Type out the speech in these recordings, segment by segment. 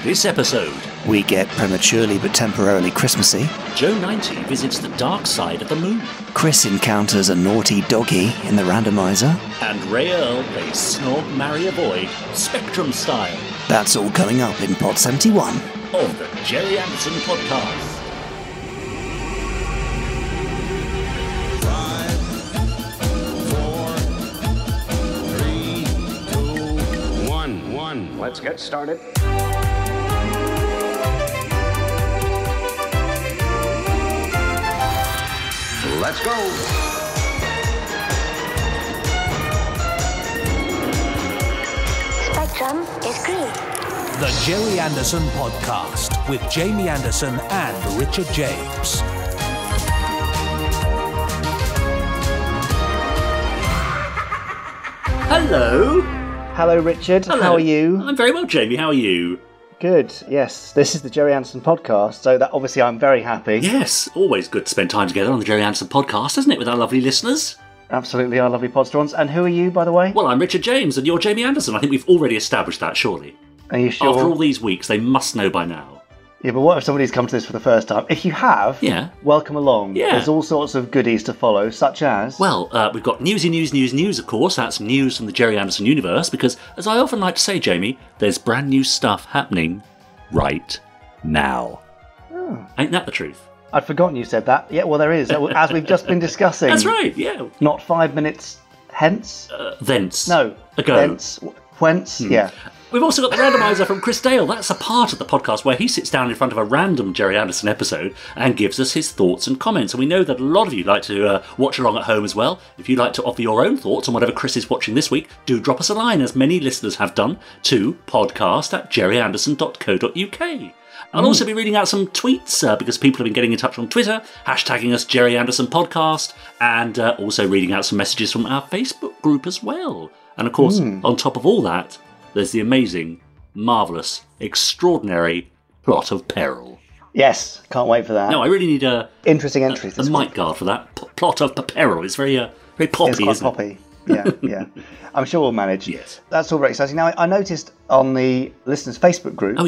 This episode, we get prematurely but temporarily Christmassy. Joe90 visits the dark side of the moon. Chris encounters a naughty doggy in the Randomiser. And Rae Earl plays Snog, Marry, Avoid, Spectrum style. That's all coming up in Pod 71 of the Gerry Anderson Podcast. 5, 4, 3, 2, 1. Let's get started. Let's go. Spectrum is green. The Gerry Anderson Podcast with Jamie Anderson and Richard James. Hello. Hello, Richard. Hello. How are you? I'm very well, Jamie. How are you? Good, yes. This is the Gerry Anderson Podcast, so that obviously I'm very happy. Yes, always good to spend time together on the Gerry Anderson Podcast, isn't it, with our lovely listeners? Absolutely, our lovely podstrons. And who are you, by the way? Well, I'm Richard James, and you're Jamie Anderson. I think we've already established that, surely. Are you sure? After all these weeks, they must know by now. Yeah, but what if somebody's come to this for the first time? If you have, welcome along. Yeah. There's all sorts of goodies to follow, such as... Well, we've got news, of course. That's news from the Gerry Anderson universe, because, as I often like to say, Jamie, there's brand new stuff happening right now. Oh. Ain't that the truth? I'd forgotten you said that. Yeah, well, there is, as we've just been discussing. That's right, yeah. Not 5 minutes hence? Thence. No. Ago. Thence. Whence? Yeah. We've also got the Randomiser from Chris Dale. That's a part of the podcast where he sits down in front of a random Gerry Anderson episode and gives us his thoughts and comments. And we know that a lot of you like to watch along at home as well. If you'd like to offer your own thoughts on whatever Chris is watching this week, do drop us a line, as many listeners have done, to podcast@gerryanderson.co.uk. I'll also be reading out some tweets because people have been getting in touch on Twitter, hashtagging us Gerry Anderson Podcast, and also reading out some messages from our Facebook group as well. And of course, on top of all that, there's the amazing, marvellous, extraordinary Plot of Peril. Yes, can't wait for that. No, I really need a interesting entries. A mic guard for that. Plot of Peril. It's very poppy, it's quite isn't poppy. Yeah. I'm sure we'll manage. Yes. That's all very exciting. Now, I noticed on the listeners' Facebook group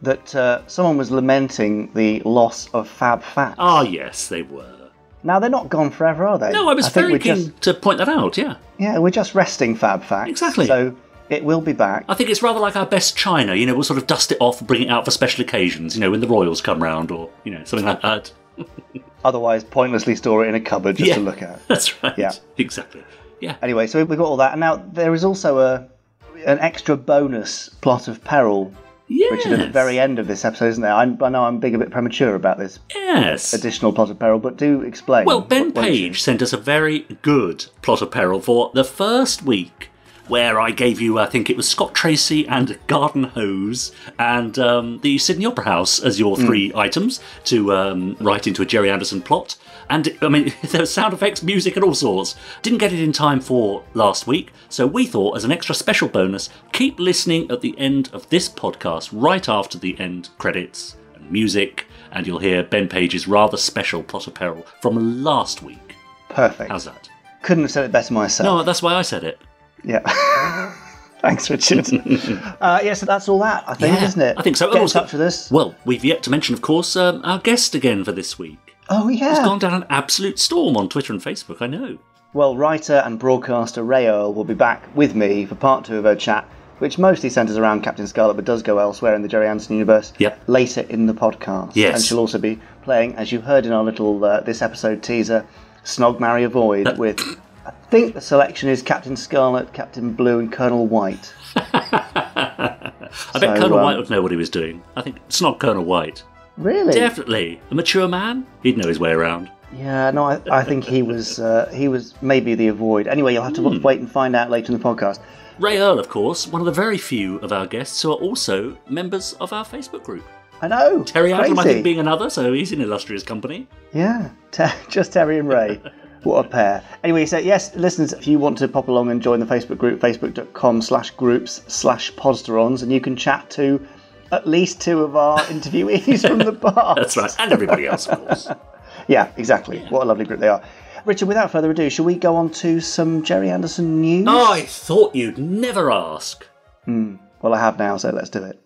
that someone was lamenting the loss of Fab Facts. Ah, yes, they were. Now, they're not gone forever, are they? No, I was very keen to point that out, yeah. Yeah, we're just resting Fab Facts. Exactly. So it will be back. I think it's rather like our best china, we'll sort of dust it off and bring it out for special occasions, when the royals come round or, something like that. Otherwise, pointlessly store it in a cupboard just to look at. That's right. Yeah. Exactly. Yeah. Anyway, so we've got all that. And now there is also an extra bonus Plot of Peril, which is at the very end of this episode, isn't there? I know I'm being a bit premature about this additional Plot of Peril, but do explain. Well, Ben Page sent us a very good Plot of Peril for the first week, where I gave you, I think it was Scott Tracy and Garden Hose and the Sydney Opera House as your three items to write into a Gerry Anderson plot. And, there were sound effects, music and all sorts. Didn't get it in time for last week, so we thought, as an extra special bonus, keep listening at the end of this podcast, right after the end credits and music, and you'll hear Ben Page's rather special Plot of Peril from last week. Perfect. How's that? Couldn't have said it better myself. No, that's why I said it. Yeah. Thanks, Richard. So that's all that, I think, isn't it? I think so. Get in touch with us. Well, we've yet to mention, of course, our guest again for this week. Oh, yeah. He's gone down an absolute storm on Twitter and Facebook, I know. Well, writer and broadcaster Rae Earl will be back with me for part 2 of her chat, which mostly centres around Captain Scarlet, but does go elsewhere in the Gerry Anderson universe later in the podcast. Yes. And she'll also be playing, as you heard in our little this episode teaser, Snog, Marry, Avoid, with, I think the selection is Captain Scarlet, Captain Blue and Colonel White. I bet Colonel White would know what he was doing. I think it's not Colonel White. Really? Definitely. A mature man? He'd know his way around. Yeah, no, I think he was maybe the Avoid. Anyway, you'll have to wait and find out later in the podcast. Rae Earl, of course, one of the very few of our guests who are also members of our Facebook group. I know. Terry Adam, I think, being another, so he's in illustrious company. Yeah, just Terry and Ray. What a pair. Anyway, so yes, listeners, if you want to pop along and join the Facebook group, facebook.com/groups/podsterons, and you can chat to at least 2 of our interviewees from the past. That's right, and everybody else, of course. Yeah, exactly. Yeah. What a lovely group they are. Richard, without further ado, shall we go on to some Gerry Anderson news? Oh, I thought you'd never ask. Well, I have now, so let's do it.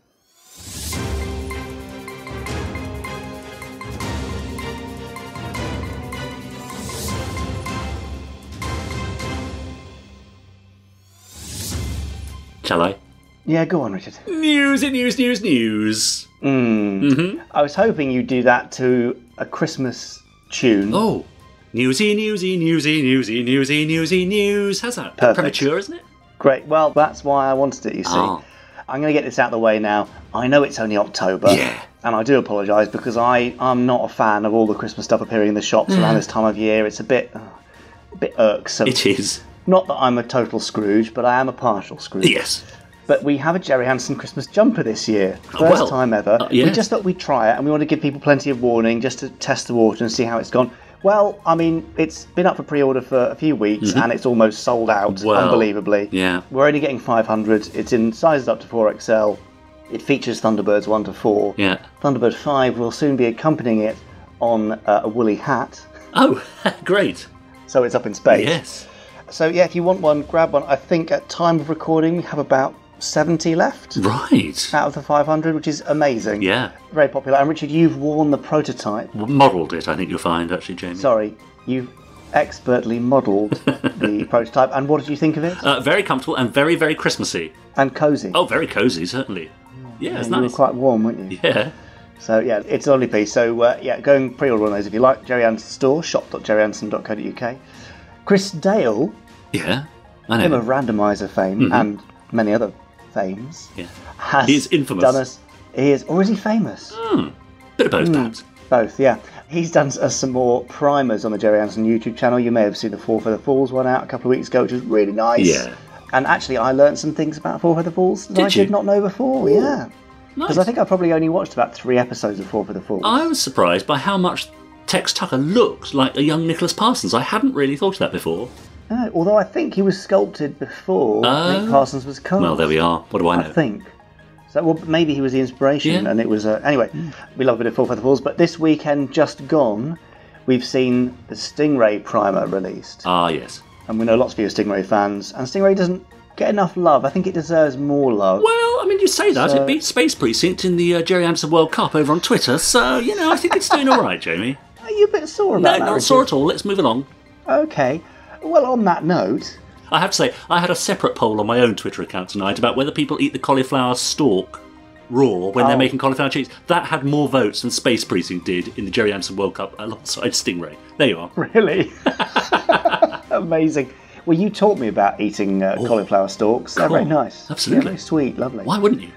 Shall I? Yeah, go on, Richard. News. Mm-hmm. I was hoping you'd do that to a Christmas tune. Oh, newsy. How's that? Perfect. Premature, isn't it? Great. Well, that's why I wanted it, you see. Oh. I'm going to get this out of the way now. I know it's only October. Yeah. And I do apologise because I'm not a fan of all the Christmas stuff appearing in the shops around this time of year. It's a bit irksome. It is. Not that I'm a total Scrooge, but I am a partial Scrooge. Yes. But we have a Gerry Anderson Christmas jumper this year. First time ever. Yes. We just thought we'd try it, and we want to give people plenty of warning just to test the water and see how it's gone. Well, I mean, it's been up for pre-order for a few weeks, and it's almost sold out, unbelievably. Yeah. We're only getting 500. It's in sizes up to 4XL. It features Thunderbirds 1 to 4. Yeah. Thunderbird 5 will soon be accompanying it on a woolly hat. Oh, great. So it's up in space. Yes. So, yeah, if you want one, grab one. I think at time of recording, we have about 70 left. Right. Out of the 500, which is amazing. Yeah. Very popular. And Richard, you've worn the prototype. Modelled it, I think you'll find, actually, Jamie. Sorry, you've expertly modelled the prototype. And what did you think of it? Very comfortable and very, very Christmassy. And cosy. Oh, very cosy, certainly. Yeah, it's You nice. were quite warm, weren't you? Yeah. So, yeah, it's a lovely piece. So, go and pre-order one of those if you like. Gerry Anderson store, shop.gerryanderson.co.uk. Chris Dale, Yeah, I know. him of Randomiser fame and many other fames, has He is infamous. done us. He is, or is he famous? Bit of both, perhaps. Both, yeah. He's done us some more primers on the Gerry Anderson YouTube channel. You may have seen the Four Feather Falls one out a couple of weeks ago, which was really nice. Yeah. And actually, I learned some things about Four Feather Falls that I did not know before. Yeah. Because I think I probably only watched about 3 episodes of Four Feather Falls. I was surprised by how much Tex Tucker looked like a young Nicholas Parsons. I hadn't really thought of that before. No, although I think he was sculpted before Nick Parsons was cast. Well, there we are. What do I know? I think. So, well, maybe he was the inspiration, and it was... anyway, we love a bit of Four Feather Falls, but this weekend just gone, we've seen the Stingray primer released. Ah, yes. And we know lots of you are Stingray fans, and Stingray doesn't get enough love. I think it deserves more love. Well, I mean, you say that. It beat Space Precinct in the Gerry Anderson World Cup over on Twitter, so, I think it's doing all right, Jamie. Are you a bit sore about that? No, not Richard? sore at all. Let's move along. Okay. Well, on that note... I have to say, I had a separate poll on my own Twitter account tonight about whether people eat the cauliflower stalk raw when they're making cauliflower cheese. That had more votes than Space Precinct did in the Gerry Anderson World Cup alongside Stingray. There you are. Really? Amazing. Well, you taught me about eating cauliflower stalks. They're very nice. Absolutely. Yeah, very sweet, lovely. Why wouldn't you?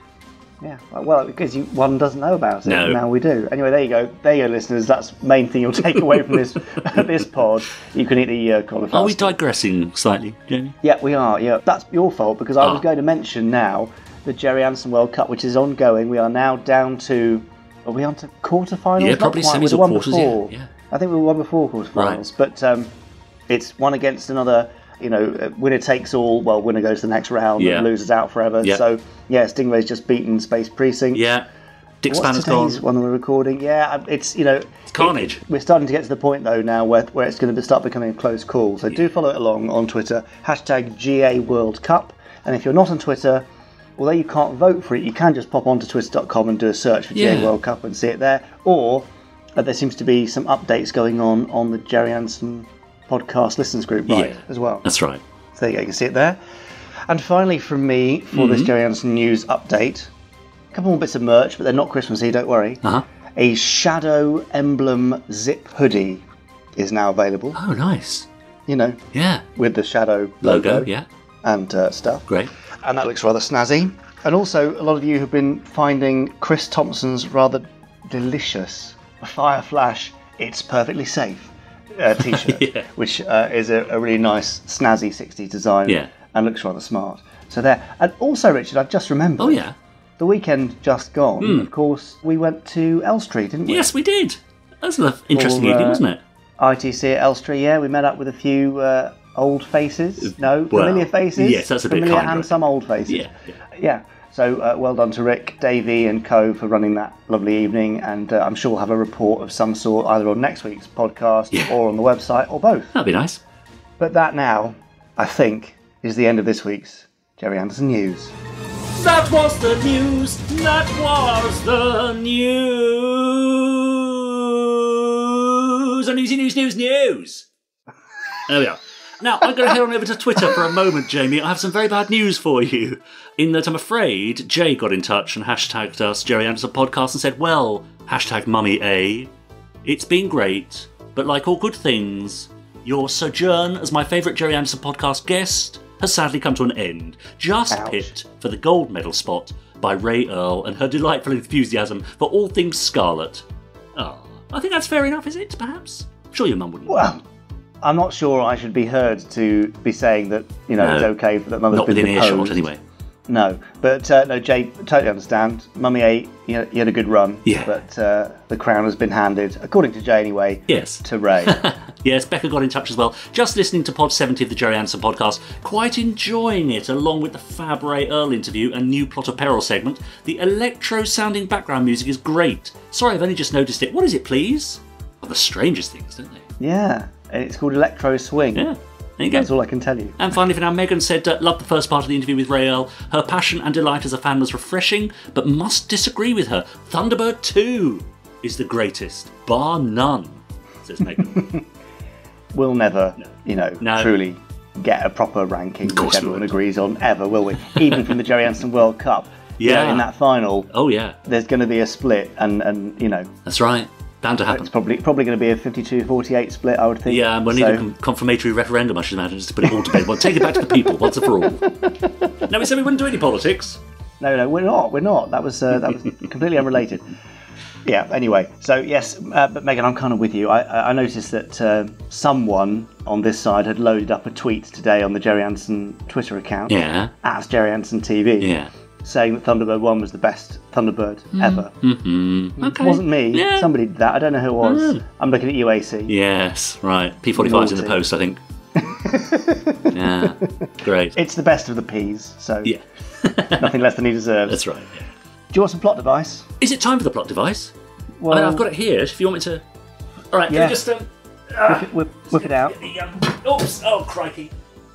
Yeah, well, because one doesn't know about it. No. Now we do. Anyway, there you go. There you go, listeners. That's the main thing you'll take away from this this pod. You can eat the cauliflower. Are we stalk. digressing slightly, Jamie? Yeah, we are. Yeah, that's your fault because I was going to mention now the Gerry Anderson World Cup, which is ongoing. We are now down to. Are we on to quarterfinals? Yeah, probably Not quite. semis We were or the one quarters. before. Yeah. I think we were one before quarterfinals, but it's one against another. Winner takes all. Well, winner goes to the next round. Yeah. And losers out forever. Yeah. So yeah, Stingray's just beaten Space Precinct. Yeah. Dick What's Spanner's gone. today's one that we're recording? Yeah, it's It's carnage. We're starting to get to the point though now where it's going to start becoming a close call. So do follow it along on Twitter. #GA World Cup. And if you're not on Twitter, although you can't vote for it, you can just pop onto twitter.com and do a search for GA World Cup and see it there. Or there seems to be some updates going on the Gerry Anderson Podcast Listeners Group as well. That's right. So there you go, you can see it there. And finally from me, for this Gerry Anderson news update, a couple more bits of merch, but they're not Christmassy, don't worry. A Shadow Emblem zip hoodie is now available. Oh, nice. Yeah. With the Shadow logo, yeah. And stuff. Great. And that looks rather snazzy. And also, a lot of you have been finding Chris Thompson's rather delicious Fire Flash It's Perfectly Safe t-shirt, which is a really nice, snazzy 60s design and looks rather smart. So there. And also, Richard, I've just remembered. Oh, yeah. The weekend just gone, of course, we went to Elstree, didn't we? Yes, we did. That was an interesting evening, wasn't it? ITC at Elstree, yeah. We met up with a few old faces. No, familiar faces. Yes, that's a bit familiar kind, and right? some old faces. Yeah. So well done to Rick, Davey and co for running that lovely evening, and I'm sure we'll have a report of some sort either on next week's podcast or on the website or both. That'd be nice. But that now, I think, is the end of this week's Gerry Anderson News. That was the news. That was the news. And news. There we are. Now, I'm going to head on over to Twitter for a moment, Jamie. I have some very bad news for you. In that I'm afraid Jay got in touch and hashtagged us, Gerry Anderson Podcast, and said, well, hashtag Mummy A. It's been great, but like all good things, your sojourn as my favourite Gerry Anderson Podcast guest has sadly come to an end. Just pipped for the gold medal spot by Rae Earl and her delightful enthusiasm for all things Scarlet. Oh, I think that's fair enough, is it, perhaps? I'm sure your mum wouldn't. Well, I'm not sure I should be heard to be saying that, it's okay that Mother's not been within deposed. earshot, anyway. No, but no, Jay, totally understand. Mummy A, you had a good run, but the crown has been handed, according to Jay anyway, to Rae. Yes, Becca got in touch as well. Just listening to Pod 70 of the Gerry Anderson Podcast, quite enjoying it, along with the fab Rae Earl interview and new Plot of Peril segment. The electro-sounding background music is great. Sorry, I've only just noticed it. What is it, please? Well, the strangest things, don't they? Yeah, it's called Electro Swing. Yeah. There you go. That's all I can tell you. And finally for now, Megan said, loved the first part of the interview with Rae Earl. Her passion and delight as a fan was refreshing, but must disagree with her. Thunderbird 2 is the greatest, bar none, says Megan. We'll never, truly get a proper ranking which everyone agrees on, ever, will we? Even from the Gerry Anderson World Cup. Yeah. In that final, there's going to be a split, and That's right. Bound to happen. It's probably going to be a 52-48 split, I would think. Yeah, and we'll need a confirmatory referendum, I should imagine, just to put it all to bed. Well, take it back to the people, once and for all. No, we said we wouldn't do any politics. No, we're not. That was completely unrelated. Yeah, anyway. So, yes, but Megan, I'm kind of with you. I noticed that someone on this side had loaded up a tweet today on the Gerry Anderson Twitter account. Yeah. At Gerry Anderson TV. Yeah. Saying that Thunderbird 1 was the best Thunderbird ever. Mm-hmm. Okay. It wasn't me. Yeah. Somebody did that. I don't know who it was. I'm looking at UAC. Yes, right. P45's in the post, I think. Yeah, great. It's the best of the Ps, so nothing less than he deserves. That's right. Yeah. Do you want some plot device? Is it time for the plot device? Well, I've got it here, if you want me to... All right, can you just... whip it out. Oops, oh, crikey.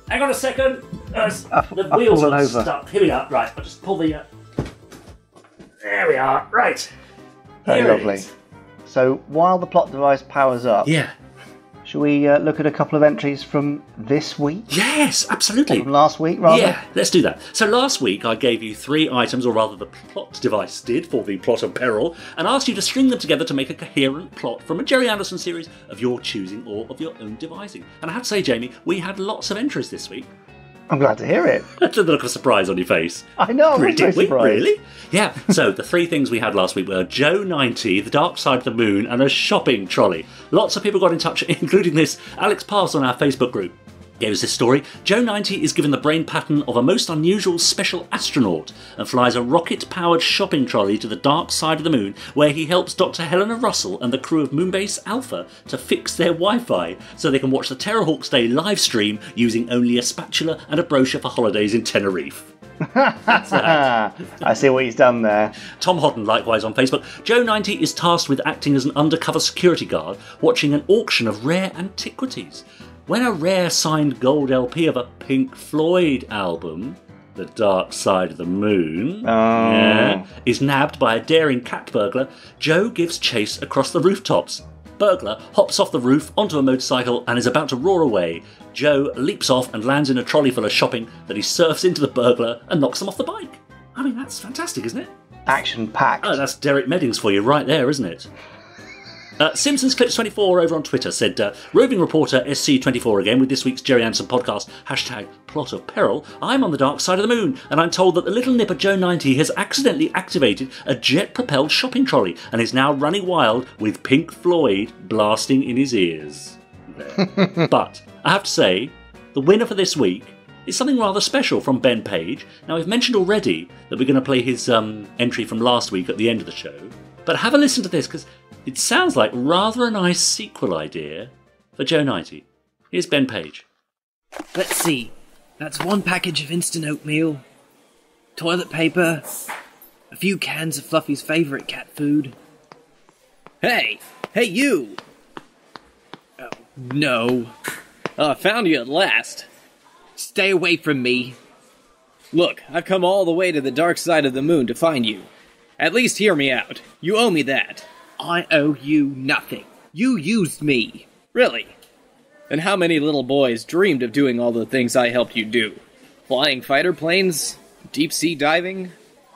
Hang on a second. The wheels are stuck. Here we are. Right, I'll just pull the... There we are. Right. Very lovely. So, while the plot device powers up... Yeah. Shall we look at a couple of entries from this week? Yes, absolutely. Or from last week, rather? Yeah, let's do that. So last week I gave you 3 items, or rather the plot device did, for the Plot of Peril, and asked you to string them together to make a coherent plot from a Gerry Anderson series of your choosing or of your own devising. And I have to say, Jamie, we had lots of entries this week. I'm glad to hear it. That's a look of surprise on your face. I know, I'm very surprised. Really? Yeah. So the 3 things we had last week were Joe 90, The Dark Side of the Moon, and a shopping trolley. Lots of people got in touch, including this Alex Pass on our Facebook group. Gave us this story. Joe 90 is given the brain pattern of a most unusual special astronaut and flies a rocket-powered shopping trolley to the dark side of the moon, where he helps Dr. Helena Russell and the crew of Moonbase Alpha to fix their Wi-Fi so they can watch the Terrorhawks Day live stream using only a spatula and a brochure for holidays in Tenerife. I see what he's done there. Tom Hodden, likewise on Facebook. Joe 90 is tasked with acting as an undercover security guard, watching an auction of rare antiquities. When a rare signed gold LP of a Pink Floyd album, The Dark Side of the Moon, is nabbed by a daring cat burglar, Joe gives chase across the rooftops. Burglar hops off the roof onto a motorcycle and is about to roar away. Joe leaps off and lands in a trolley full of shopping that he surfs into the burglar and knocks them off the bike. I mean, that's fantastic, isn't it? Action-packed. Oh, that's Derek Meddings for you right there, isn't it? Simpsons Clips 24 over on Twitter said, roving reporter SC24 again with this week's Gerry Anderson podcast, hashtag Plot of Peril. I'm on the dark side of the moon, and I'm told that the little nipper Joe 90 has accidentally activated a jet-propelled shopping trolley and is now running wild with Pink Floyd blasting in his ears. But I have to say, the winner for this week is something rather special from Ben Page. Now, we've mentioned already that we're going to play his entry from last week at the end of the show, but have a listen to this, because it sounds like rather a nice sequel idea for Joe 90. Here's Ben Page. Let's see. That's 1 package of instant oatmeal, toilet paper, a few cans of Fluffy's favourite cat food. Hey! Hey, you! Oh, no. Oh, I found you at last. Stay away from me. Look, I've come all the way to the dark side of the moon to find you. At least hear me out. You owe me that. I owe you nothing. You used me. Really. And how many little boys dreamed of doing all the things I helped you do? Flying fighter planes? Deep-sea diving?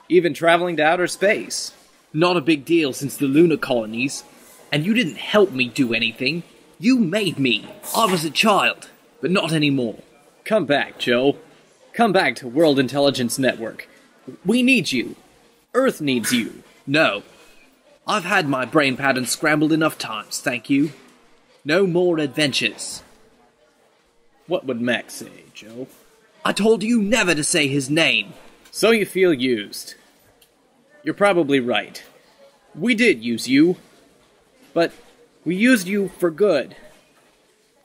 Even traveling to outer space? Not a big deal since the lunar colonies. And you didn't help me do anything. You made me. I was a child, but not anymore. Come back, Joe. Come back to World Intelligence Network. We need you. Earth needs you. No. I've had my brain pattern scrambled enough times, thank you. No more adventures. What would Max say, Joe? I told you never to say his name. So you feel used. You're probably right. We did use you. But we used you for good.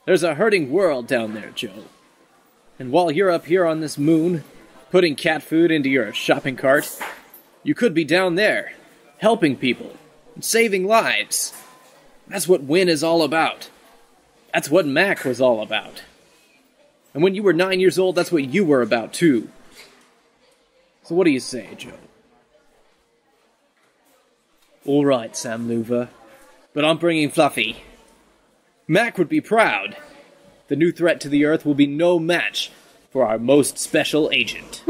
There's a hurting world down there, Joe. And while you're up here on this moon, putting cat food into your shopping cart, you could be down there, helping people, and saving lives. That's what Win is all about. That's what Mac was all about. And when you were 9 years old, that's what you were about, too. So what do you say, Joe? All right, Sam Louver. But I'm bringing Fluffy. Mac would be proud. The new threat to the Earth will be no match for our most special agent.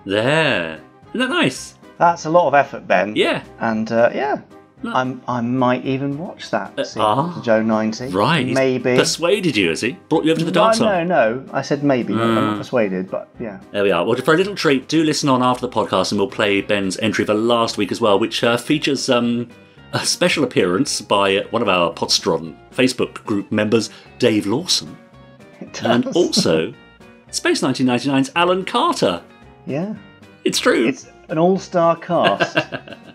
There. Isn't that nice? That's a lot of effort, Ben. Yeah. And, yeah. No. I might even watch that scene to Joe 90. Right. Maybe. Persuaded you, has he? Brought you over to the dark side? No. I said maybe. I'm not persuaded, but yeah. There we are. Well, for a little treat, do listen on after the podcast and we'll play Ben's entry for last week as well, which features a special appearance by one of our Podstron Facebook group members, Dave Lawson. It does. And also Space 1999's Alan Carter. Yeah. It's true. It's an all-star cast.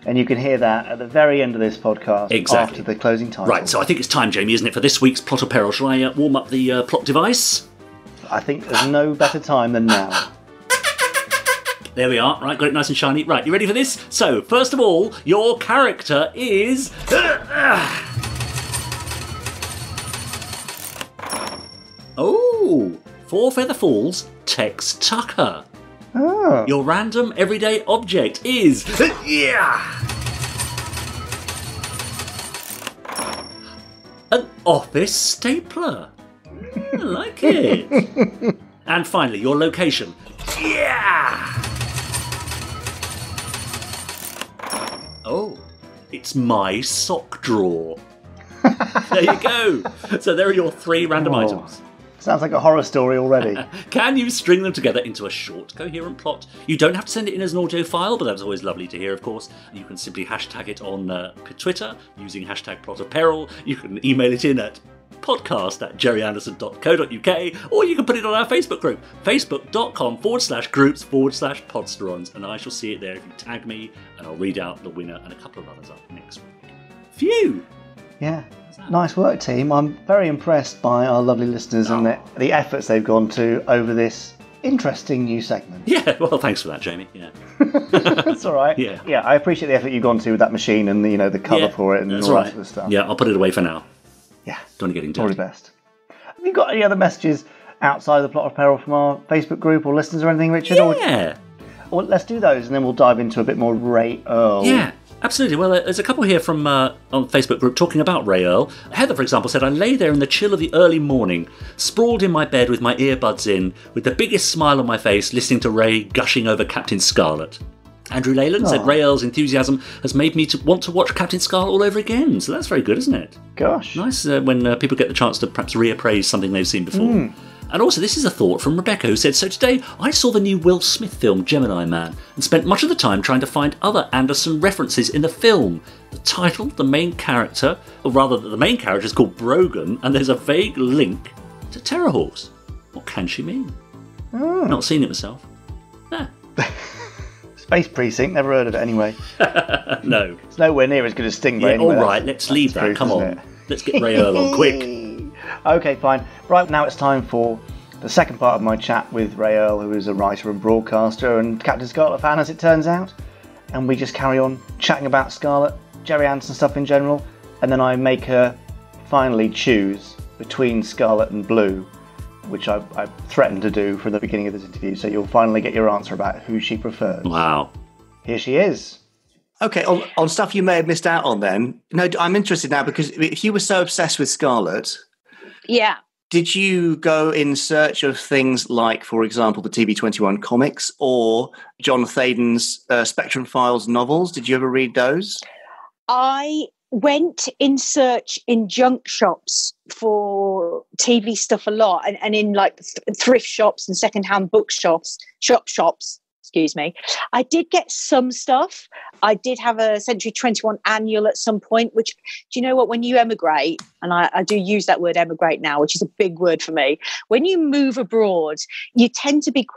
And you can hear that at the very end of this podcast after the closing title. Right, so I think it's time, Jamie, isn't it, for this week's Plot of Peril. Shall I warm up the plot device? I think there's no better time than now. There we are. Right, got it nice and shiny. Right, you ready for this? So, first of all, your character is... Oh! Four Feather Falls, Tex Tucker. Oh. Your random everyday object is... An office stapler. I like it. And finally, your location. Oh, it's my sock drawer. There you go. So there are your three random items. Sounds like a horror story already. Can you string them together into a short, coherent plot? You don't have to send it in as an audio file, but that's always lovely to hear, of course. You can simply hashtag it on Twitter using hashtag Plot of Peril. You can email it in at podcast@gerryanderson.co.uk, or you can put it on our Facebook group, facebook.com/groups/podsterons, and I shall see it there if you tag me, and I'll read out the winner and a couple of others up next week. Phew! Yeah. Nice work, team. I'm very impressed by our lovely listeners and the efforts they've gone to over this interesting new segment. Yeah, well, thanks for that, Jamie. Yeah. That's all right. Yeah, I appreciate the effort you've gone to with that machine and the cover for it and all that sort of stuff. Yeah, I'll put it away for now. Yeah. Don't want to get into it. Probably best. Have you got any other messages outside the Plot of Peril from our Facebook group or listeners or anything, Richard? Yeah. Well, let's do those and then we'll dive into a bit more Rae Earl. Yeah. Absolutely. Well, there's a couple here from on the Facebook group talking about Rae Earl. Heather, for example, said, I lay there in the chill of the early morning, sprawled in my bed with my earbuds in, with the biggest smile on my face, listening to Rae gushing over Captain Scarlet. Andrew Leyland said, Rae Earl's enthusiasm has made me want to watch Captain Scarlet all over again. So that's very good, isn't it? Gosh. Nice when people get the chance to perhaps reappraise something they've seen before. And also, this is a thought from Rebecca, who said, so today I saw the new Will Smith film, Gemini Man, and spent much of the time trying to find other Anderson references in the film. The title, the main character, or rather the main character is called Brogan, and there's a vague link to Terror Horse. What can she mean? Not seen it myself. Nah. Space Precinct, never heard of it anyway. No. It's nowhere near as good as Stingray anyway. All right, let's leave that, come on. Let's get Rae Earl on, quick. Okay, fine. Right, now it's time for the second part of my chat with Rae Earl, who is a writer and broadcaster and Captain Scarlet fan, as it turns out. And we just carry on chatting about Scarlet, Gerry Anderson stuff in general, and then I make her finally choose between Scarlet and Blue, which I threatened to do from the beginning of this interview, so you'll finally get your answer about who she prefers. Wow. Here she is. Okay, on stuff you may have missed out on then. No, I'm interested now because if you were so obsessed with Scarlet... Yeah. Did you go in search of things like, for example, the TB21 comics or John Thaden's Spectrum Files novels? Did you ever read those? I went in search in junk shops for TV stuff a lot, and in like thrift shops and secondhand bookshops, shops. Excuse me. I did get some stuff. I did have a Century 21 annual at some point, which, do you know what, when you emigrate, and I do use that word emigrate now, which is a big word for me, when you move abroad, you tend to be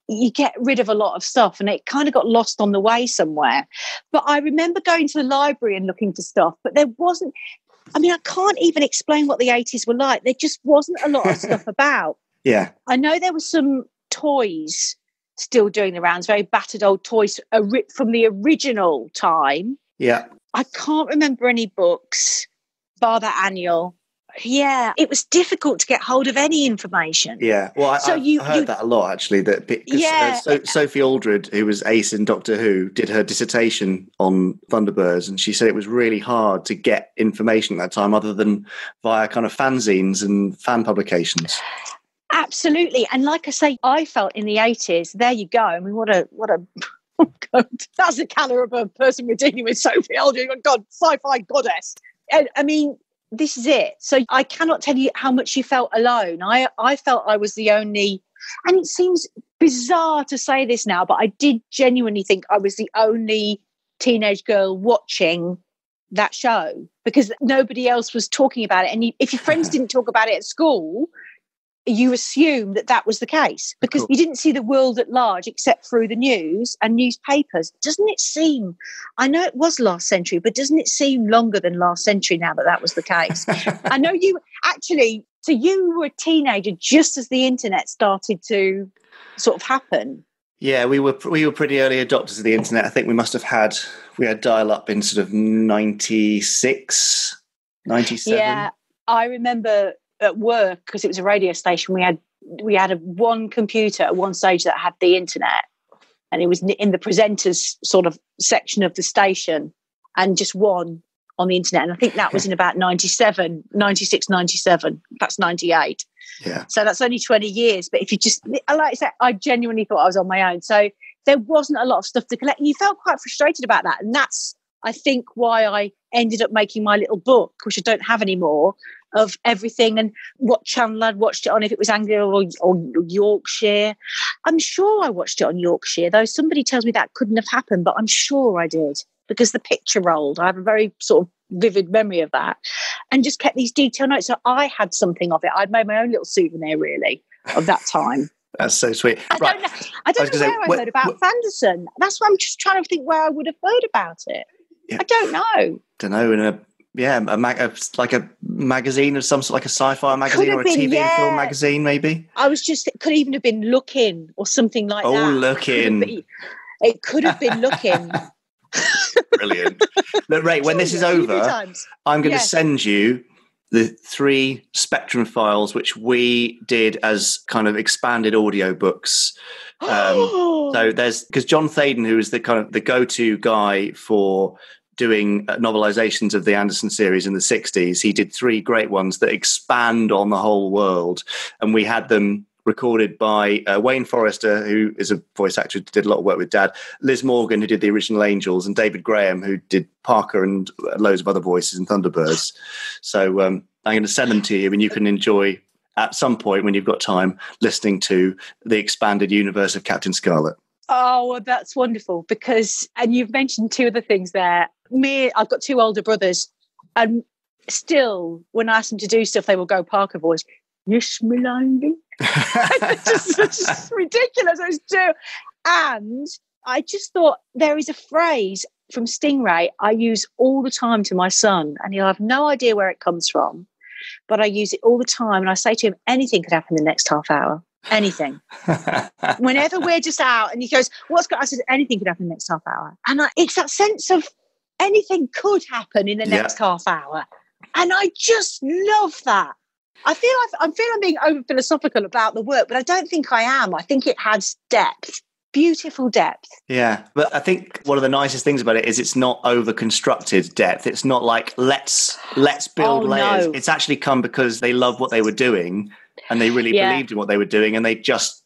you get rid of a lot of stuff, and it kind of got lost on the way somewhere. But I remember going to the library and looking for stuff, but there wasn't, I can't even explain what the 80s were like. There just wasn't a lot of stuff about. Yeah. I know there were some toys still doing the rounds, very battered old toys from the original time. Yeah. I can't remember any books, bar that annual. Yeah, it was difficult to get hold of any information. Yeah, well, I heard that a lot, actually. Sophie Aldred, who was Ace in Doctor Who, did her dissertation on Thunderbirds, and she said it was really hard to get information at that time other than via kind of fanzines and fan publications. Absolutely. And like I say, I felt in the 80s, there you go. I mean, what a oh God, that's the caliber of person we're dealing with, Sophie Aldred. Oh God, sci-fi goddess. And, I mean, this is it. So I cannot tell you how much she felt alone. I felt I was the only, and it seems bizarre to say this now, but I did genuinely think I was the only teenage girl watching that show because nobody else was talking about it. And if your friends didn't talk about it at school, you assume that was the case because you didn't see the world at large except through the news and newspapers. Doesn't it seem, I know it was last century, but doesn't it seem longer than last century now that was the case? I know you actually, so you were a teenager just as the internet started to sort of happen. Yeah, we were pretty early adopters of the internet. I think we had dial-up in sort of 96, 97. Yeah, I remember at work, because it was a radio station, we had one computer at one stage that had the internet, and it was in the presenters sort of section of the station, and just one on the internet. And I think that was in about 97, 96, 97. That's 98. Yeah. So that's only 20 years. But if you just, like I said, I genuinely thought I was on my own. So there wasn't a lot of stuff to collect. And you felt quite frustrated about that. And that's, I think, why I ended up making my little book, which I don't have anymore, of everything and what channel I'd watched it on, if it was Anglia or Yorkshire. I'm sure I watched it on Yorkshire, though somebody tells me that couldn't have happened, but I'm sure I did because the picture rolled. I have a very sort of vivid memory of that and just kept these detailed notes. So I had something of it. I'd made my own little souvenir, really, of that time. That's so sweet. I don't know where I heard about Fanderson. That's why I'm just trying to think where I would have heard about it. Yeah. I don't know. Like a magazine of some sort, like a sci-fi magazine or a TV and film magazine, maybe. It could even have been Looking or something like that. Oh, Looking. It could have been Looking. Brilliant. Look, Rae, when this is over, I'm going to send you the 3 Spectrum files, which we did as kind of expanded audiobooks. So because John Thaden, who is the kind of the go-to guy for doing novelizations of the Anderson series in the 60s, he did 3 great ones that expand on the whole world. And we had them recorded by Wayne Forrester, who is a voice actor who did a lot of work with Dad, Liz Morgan, who did the original Angels, and David Graham, who did Parker and loads of other voices in Thunderbirds. So I'm going to send them to you, and you can enjoy, at some point when you've got time, listening to the expanded universe of Captain Scarlet. Oh, well, that's wonderful because, and you've mentioned 2 other things there. I've got 2 older brothers, and still, when I ask them to do stuff, they will go Parker voice. Yes, my lady. It's just ridiculous. Those 2. And I just thought there is a phrase from Stingray I use all the time to my son, and he'll have no idea where it comes from. but I use it all the time. And I say to him, anything could happen in the next half hour. Anything. Whenever we're just out and he goes, I said, anything could happen in the next half hour. And it's that sense of anything could happen in the next half hour. And I just love that. I feel I'm being over philosophical about the work, but I don't think I am. I think it has depth, beautiful depth. Yeah, but I think one of the nicest things about it is it's not over constructed depth. It's not like let's build layers. No. It's actually come because they love what they were doing and they really believed in what they were doing, and they just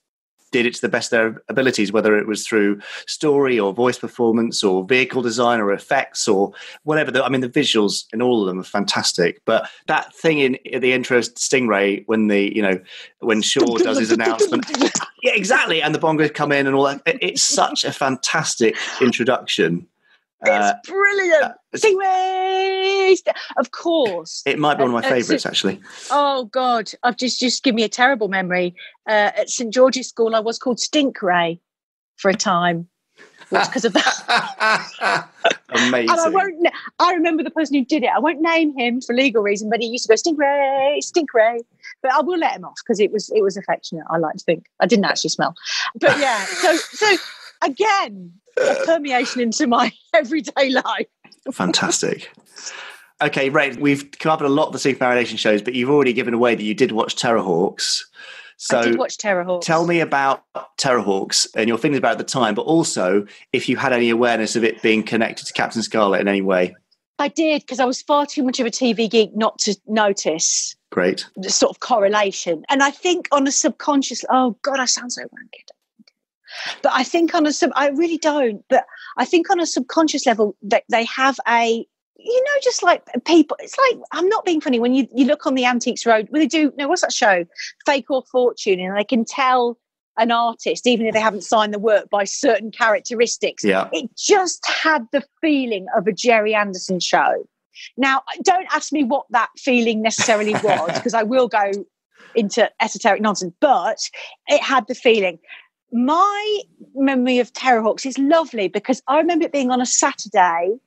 did it to the best of their abilities, whether it was through story or voice performance or vehicle design or effects or whatever. The visuals in all of them are fantastic. But that thing in the intro to Stingray, when Shaw does his announcement, yeah, exactly, and the bongos come in and all that. It's such a fantastic introduction. It's brilliant. Stingray! Of course. It might be one of my favourites, actually. Oh, God. I've just given me a terrible memory. At St. George's School, I was called Stink Ray for a time. Because of that. Amazing. And I remember the person who did it. I won't name him for legal reason, but he used to go, Stink Ray, Stink Ray. But I will let him off because it was affectionate, I like to think. I didn't actually smell. But yeah, so again, a permeation into my everyday life. Fantastic. Okay, Rae, we've covered a lot of the Super Mario Nation shows, but you've already given away that you did watch Terrorhawks. So I did watch Terrorhawks. Tell me about Terrorhawks and your feelings about it at the time, but also if you had any awareness of it being connected to Captain Scarlet in any way. I did, because I was far too much of a TV geek not to notice. Great. The sort of correlation. And I think on a subconscious, oh God, I sound so wanky. But I think I really don't, but I think on a subconscious level that they have just like people, it's like, I'm not being funny, when you look on the Antiques Road, when they do, what's that show? Fake or Fortune, and they can tell an artist, even if they haven't signed the work, by certain characteristics. Yeah. It just had the feeling of a Gerry Anderson show. Now, don't ask me what that feeling necessarily was, because I will go into esoteric nonsense, but it had the feeling. My memory of Terrorhawks is lovely because I remember it being on a Saturday,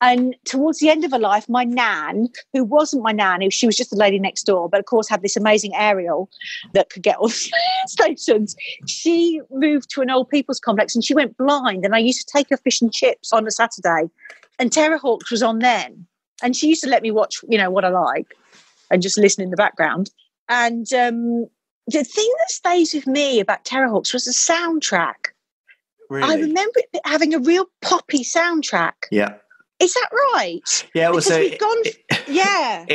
and towards the end of her life, my nan, who wasn't my nan, she was just the lady next door, but of course had this amazing aerial that could get all the stations. She moved to an old people's complex and she went blind, and I used to take her fish and chips on a Saturday, and Terrorhawks was on then. And she used to let me watch, what I like and just listen in the background. And the thing that stays with me about Terrorhawks was the soundtrack. Really? I remember it having a real poppy soundtrack. Yeah. Is that right? Yeah, well, it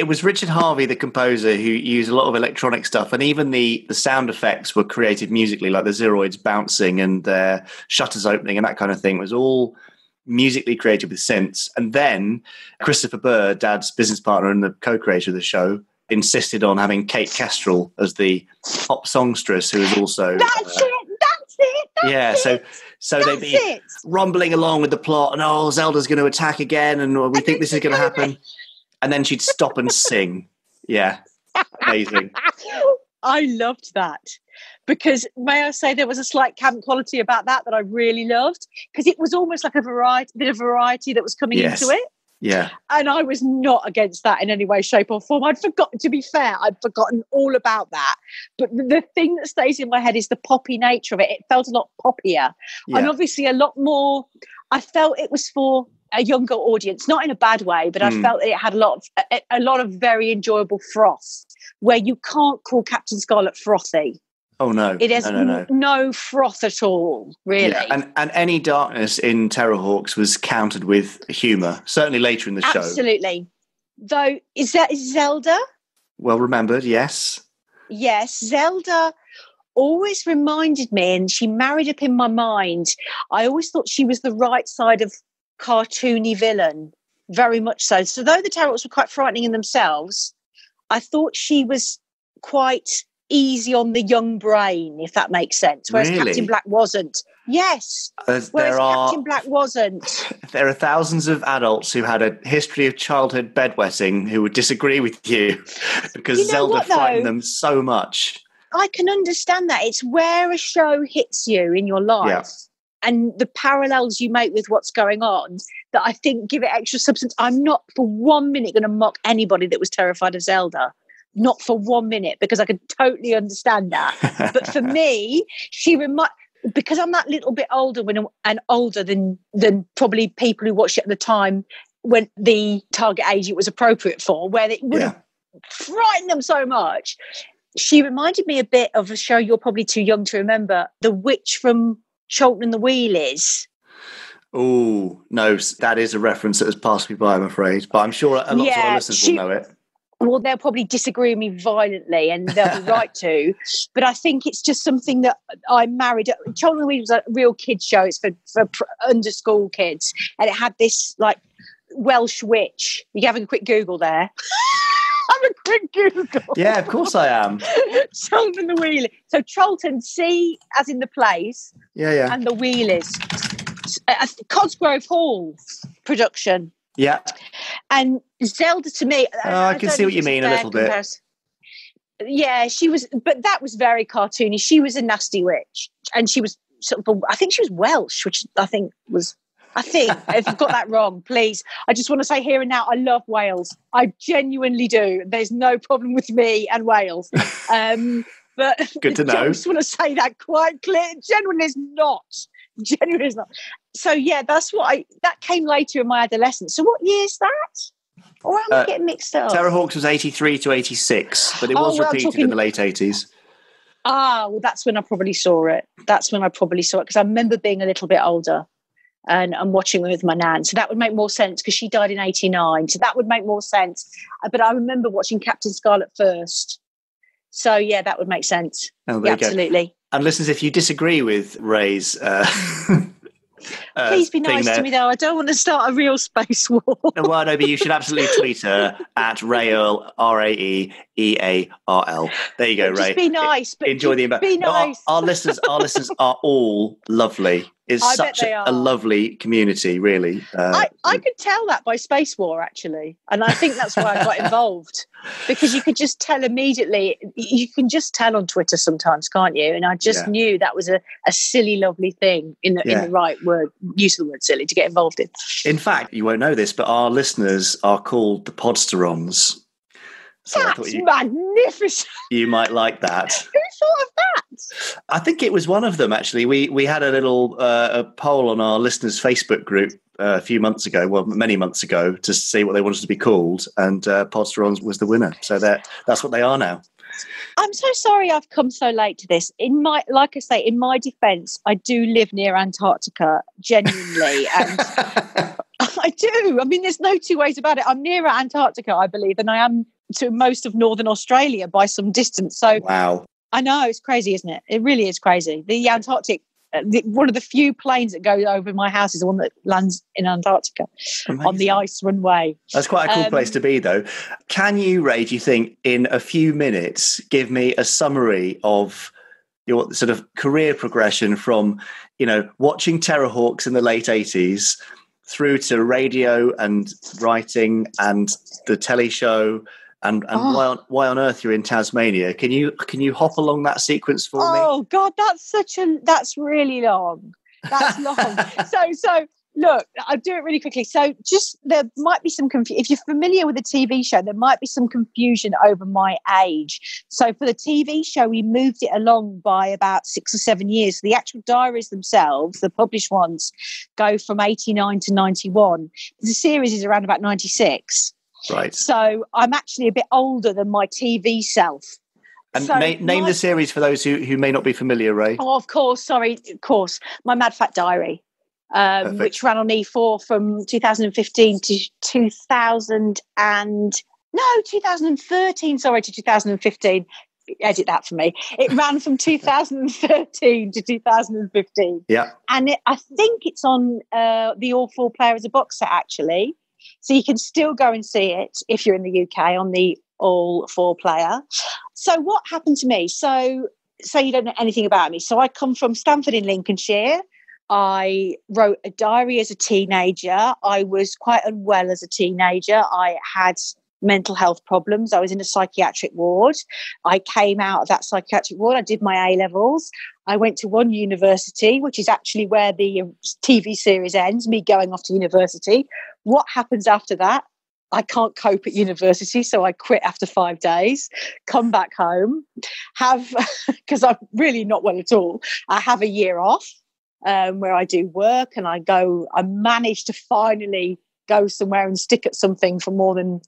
was Richard Harvey, the composer, who used a lot of electronic stuff, and even the sound effects were created musically, like the Zeroids bouncing and their shutters opening and that kind of thing. It was all musically created with synths. And then Christopher Burr, Dad's business partner and the co-creator of the show, insisted on having Kate Kestrel as the pop songstress, who is also That's it. So they'd be rumbling along with the plot, and Zelda's going to attack again, and we think this is going to happen, and then she'd stop and sing. Yeah, amazing. I loved that because, may I say, there was a slight camp quality about that I really loved, because it was almost like a bit of variety that was coming into it. Yeah. And I was not against that in any way, shape or form. I'd forgotten all about that. But the thing that stays in my head is the poppy nature of it. It felt a lot poppier. Yeah. And obviously a lot more, I felt it was for a younger audience, not in a bad way, but I felt it had a lot of very enjoyable froth, where you can't call Captain Scarlet frothy. Oh, no. It has no froth at all, really. Yeah. And any darkness in Terrorhawks was countered with humour, certainly later in the show. Absolutely. Though, is Zelda? Well remembered, yes. Yes, Zelda always reminded me, and she married up in my mind, I always thought she was the right side of cartoony villain, very much so. So though the Terrorhawks were quite frightening in themselves, I thought she was quite easy on the young brain, if that makes sense, whereas really? Captain Black wasn't. Yes, Captain Black wasn't. There are thousands of adults who had a history of childhood bedwetting who would disagree with you because Zelda frightened them so much. I can understand that. It's where a show hits you in your life and the parallels you make with what's going on that I think give it extra substance. I'm not for 1 minute going to mock anybody that was terrified of Zelda. not for 1 minute, because I could totally understand that. But for me, because I'm that little bit older and older than probably people who watched it at the time when the target age it was appropriate for, where it would have frightened them so much. She reminded me a bit of a show you're probably too young to remember, The Witch from Cholton and the Wheelies. Oh, no, that is a reference that has passed me by, I'm afraid. But I'm sure a lot of our listeners will know it. Well, they'll probably disagree with me violently, and they'll be right to. But I think it's just something that I married. Cholton and the Wheelies was a real kids show. It's for under school kids. And it had this, like, Welsh witch. You're having a quick Google there. Have a quick Google. Yeah, of course I am. Cholton and the Wheelies. So Cholton, C as in the place. Yeah. And the Wheelies. Cosgrove Hall production. Yeah. And Zelda, to me... I can see what you mean a little bit. Yeah, she was... But that was very cartoony. She was a nasty witch. And she was sort of... I think she was Welsh, which I think was... if you've got that wrong, please. I just want to say here and now, I love Wales. I genuinely do. There's no problem with me and Wales. But good to know. I just want to say that quite clear. Genuinely is not. So yeah, that came later in my adolescence. So what year is that? Or am I getting mixed up? Terrorhawks was 83 to 86, but it was repeated in the late 80s. Ah, well, that's when I probably saw it. Because I remember being a little bit older. And I'm watching with my nan. So that would make more sense because she died in 89. So that would make more sense. But I remember watching Captain Scarlet first. So, yeah, that would make sense. Oh, there you go. Absolutely. And listeners, if you disagree with Rae's... please be nice to me, though. I don't want to start a real space war. Well, no, but you should absolutely tweet her at Rae Earl, RAEEARL. There you go, Rae. Just be nice. But enjoy the impact. Be nice. Our listeners are all lovely. It's such a lovely community, really. I could tell that by Space War, actually. And I think that's why I got involved. Because you could just tell immediately. You can just tell on Twitter sometimes, can't you? And I just knew that was a silly, lovely thing in the right word, use of the word silly, to get involved in. In fact, you won't know this, but our listeners are called the Podsterons. So that's magnificent. You might like that. Who thought of that? I think it was one of them, actually. We had a little a poll on our listeners' Facebook group a few months ago, many months ago, to see what they wanted to be called, and Podsterons was the winner. So that's what they are now. I'm so sorry I've come so late to this. Like I say, in my defence, I do live near Antarctica, genuinely, and I do. I mean, there's no two ways about it. I'm nearer Antarctica, I believe, than I am to most of northern Australia by some distance. So wow. I know, it's crazy, isn't it? It really is crazy. The Antarctic, one of the few planes that goes over my house is the one that lands in Antarctica. Amazing. On the ice runway. That's quite a cool place to be, though. Can you, Rae, do you think, in a few minutes, give me a summary of your sort of career progression from, watching Terrorhawks in the late 80s through to radio and writing and the telly show and why on earth you're in Tasmania? Can you hop along that sequence for me? Oh God, that's really long. That's long. So look, I'll do it really quickly. So there might be some confusion. If you're familiar with the TV show, there might be some confusion over my age. So for the TV show, we moved it along by about 6 or 7 years. The actual diaries themselves, the published ones, go from 89 to 91. The series is around about 96. Right. So I'm actually a bit older than my TV self. And so name the series for those who may not be familiar, Rae. Oh, of course. My Mad Fat Diary, which ran on E4 from 2015 to 2013, to 2015. Edit that for me. It ran from 2013 to 2015. Yeah. And I think it's on the All 4 Player as a box set, actually. So you can still go and see it if you're in the UK on the All 4 Player. So what happened to me? So you don't know anything about me. So I come from Stamford in Lincolnshire. I wrote a diary as a teenager. I was quite unwell as a teenager. I had mental health problems. I was in a psychiatric ward. I came out of that psychiatric ward. I did my A-levels. I went to one university, which is actually where the TV series ends, me going off to university. What happens after that? I can't cope at university, so I quit after 5 days, come back home, because I'm really not well at all, I have a year off where I do work, and I managed to finally go somewhere and stick at something for more than,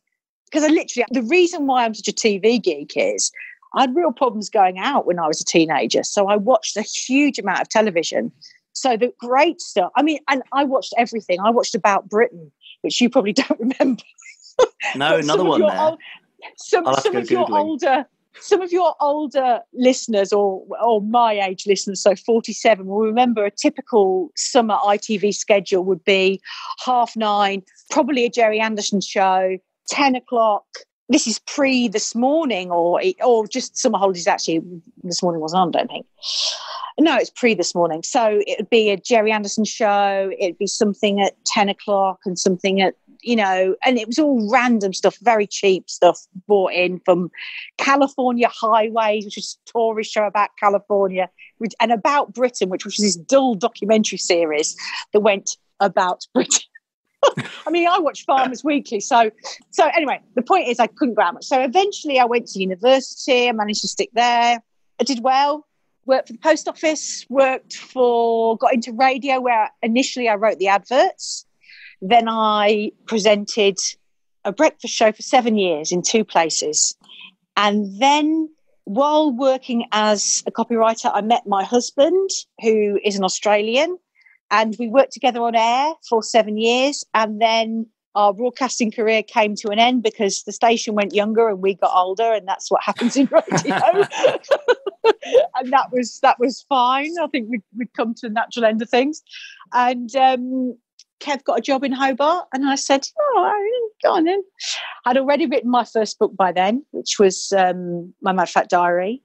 because the reason why I'm such a TV geek is I had real problems going out when I was a teenager, so I watched a huge amount of television. So the great stuff, and I watched everything. I watched About Britain, which you probably don't remember. No, another one there. Some of your older listeners, or my age listeners, so 47, will remember a typical summer ITV schedule would be 9:30, probably a Gerry Anderson show, 10 o'clock. This is pre This Morning, or just summer holidays. Actually, This Morning wasn't on, I don't think. No, it's pre This Morning. So it would be a Gerry Anderson show. It'd be something at 10 o'clock and something at, and it was all random stuff, very cheap stuff bought in from California Highways, which was a tourist show about California, and About Britain, which was this dull documentary series that went about Britain. I watched Farmers Weekly. So anyway, the point is I couldn't go out much. So eventually I went to university. I managed to stick there. I did well. Worked for the post office. Got into radio, where initially I wrote the adverts. Then I presented a breakfast show for 7 years in 2 places. And then while working as a copywriter, I met my husband, who is an Australian. And we worked together on air for 7 years. And then our broadcasting career came to an end because the station went younger and we got older. And that's what happens in radio. And that was fine. I think we'd come to the natural end of things. And Kev got a job in Hobart. And I said, go on then. I'd already written my first book by then, which was My Mad Fat Diary.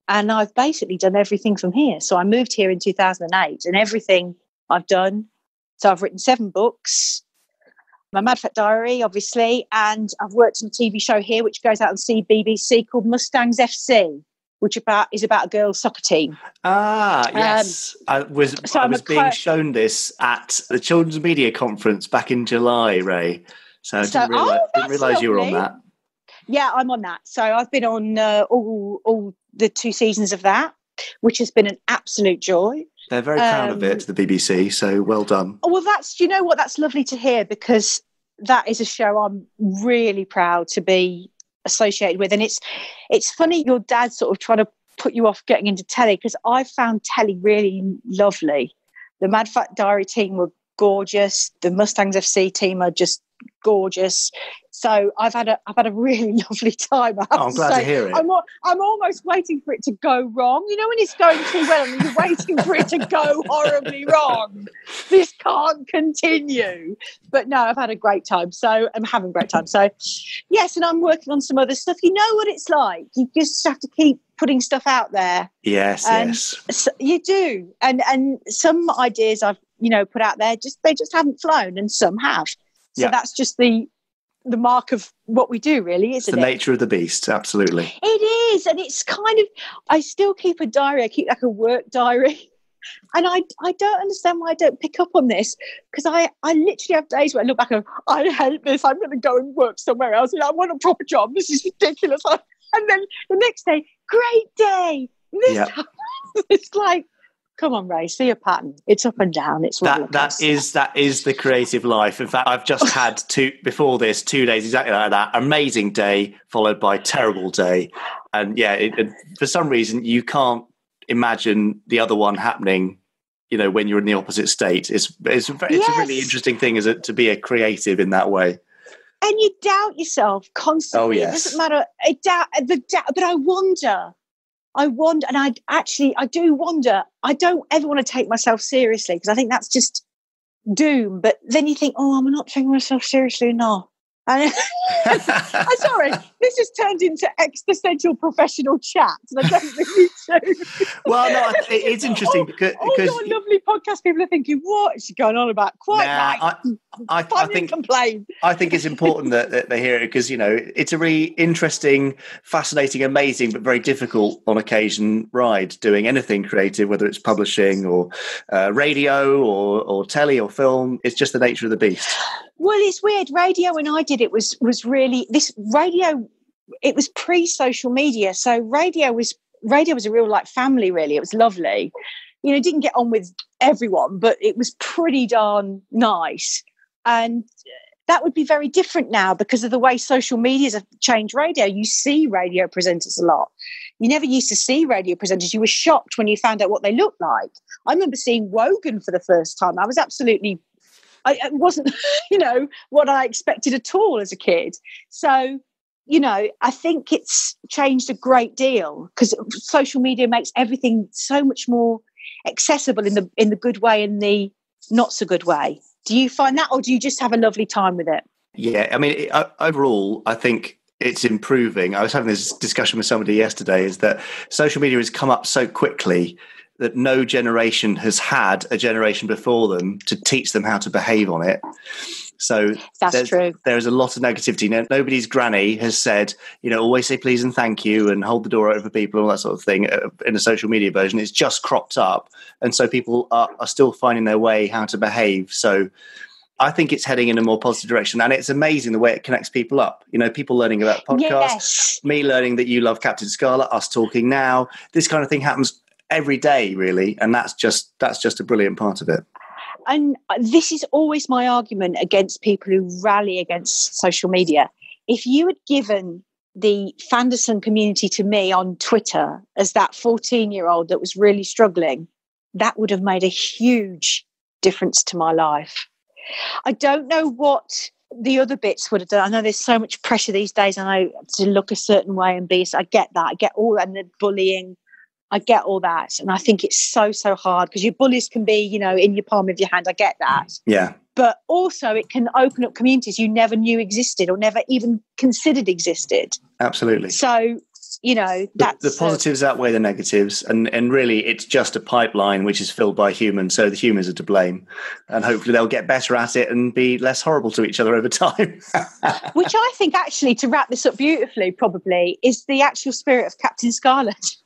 And I've basically done everything from here. So I moved here in 2008, and everything I've done. So I've written 7 books, My Mad Fat Diary, obviously, and I've worked on a TV show here, which goes out on CBBC, called Mustangs FC, which is about a girls' soccer team. Ah, yes. I was being shown this at the Children's Media Conference back in July, Rae. So I didn't realise you were on that. Yeah, I'm on that. So I've been on all the 2 seasons of that, which has been an absolute joy. They're very proud of it, the BBC, so well done. Oh, well, do you know what? That's lovely to hear, because that is a show I'm really proud to be associated with. And it's funny your dad sort of trying to put you off getting into telly, because I found telly really lovely. The Mad Fat Diary team were gorgeous. The Mustangs FC team are just gorgeous. So I've had a really lovely time. I'm glad to hear it. I'm almost waiting for it to go wrong. You know, when it's going too well and you're waiting for it to go horribly wrong. This can't continue. But no, I've had a great time. So I'm having a great time. So yes, and I'm working on some other stuff. You know what it's like. You just have to keep putting stuff out there. Yes. So you do. And some ideas I've put out there, they just haven't flown, and some have. So that's just the mark of what we do, really, isn't it? It's the nature of the beast, absolutely. It is, and it's kind of, I still keep a diary. I keep like a work diary. And I don't understand why I don't pick up on this, because I literally have days where I look back and go, I hate this. I'm going to go and work somewhere else. I want a proper job. This is ridiculous. And then the next day, great day. It's like, come on, Rae, see a pattern. It's up and down. It's that is the creative life. In fact, I've just had 2 days exactly like that. Amazing day followed by terrible day, and for some reason you can't imagine the other one happening. When you're in the opposite state, it's a really interesting thing, to be a creative in that way. And you doubt yourself constantly. Oh yes, it doesn't matter. But I wonder, and I do wonder. I don't ever want to take myself seriously, because I think that's just doom. But then you think, I'm not taking myself seriously enough. And I'm sorry, This has turned into existential professional chat, and I don't really do. Well, no, it's interesting because your lovely podcast people are thinking, what is she going on about? Quite right. I think complain. I think it's important that they hear it because, you know, it's a really interesting, fascinating, amazing, but very difficult on occasion ride doing anything creative, whether it's publishing or radio or telly or film. It's just the nature of the beast. Well, it's weird. Radio, when I did it, was really this radio. It was pre-social media, so radio was a real like family. Really, it was lovely. You know, didn't get on with everyone, but it was pretty darn nice. And that would be very different now because of the way social medias have changed radio. You see radio presenters a lot. You never used to see radio presenters. You were shocked when you found out what they looked like. I remember seeing Wogan for the first time. I was absolutely. It wasn't, you know, what I expected at all as a kid. So, you know, I think it's changed a great deal because social media makes everything so much more accessible in the good way and the not so good way. Do you find that, or do you just have a lovely time with it? Yeah, I mean, overall, I think it's improving. I was having this discussion with somebody yesterday, is that social media has come up so quickly that no generation has had a generation before them to teach them how to behave on it. So that's true. There's a lot of negativity. Now, nobody's granny has said, you know, always say please and thank you and hold the door open for people and all that sort of thing in a social media version. It's just cropped up. And so people are still finding their way how to behave. So I think it's heading in a more positive direction. And it's amazing the way it connects people up. You know, people learning about podcasts, yes. Me learning that you love Captain Scarlet, us talking now. This kind of thing happens every day, really. And that's just a brilliant part of it. And this is always my argument against people who rally against social media. If you had given the Fanderson community to me on Twitter as that 14-year-old that was really struggling, that would have made a huge difference to my life. I don't know what the other bits would have done. I know there's so much pressure these days. I know to look a certain way and be. So I get that. I get all that, and the bullying. I get all that. And I think it's so hard because your bullies can be, you know, in your palm of your hand. I get that. Yeah. But also it can open up communities you never knew existed or never even considered existed. Absolutely. So, you know, that's the positives outweigh the negatives. And really it's just a pipeline which is filled by humans. So the humans are to blame. And hopefully they'll get better at it and be less horrible to each other over time. Which I think actually, to wrap this up beautifully, probably is the actual spirit of Captain Scarlet.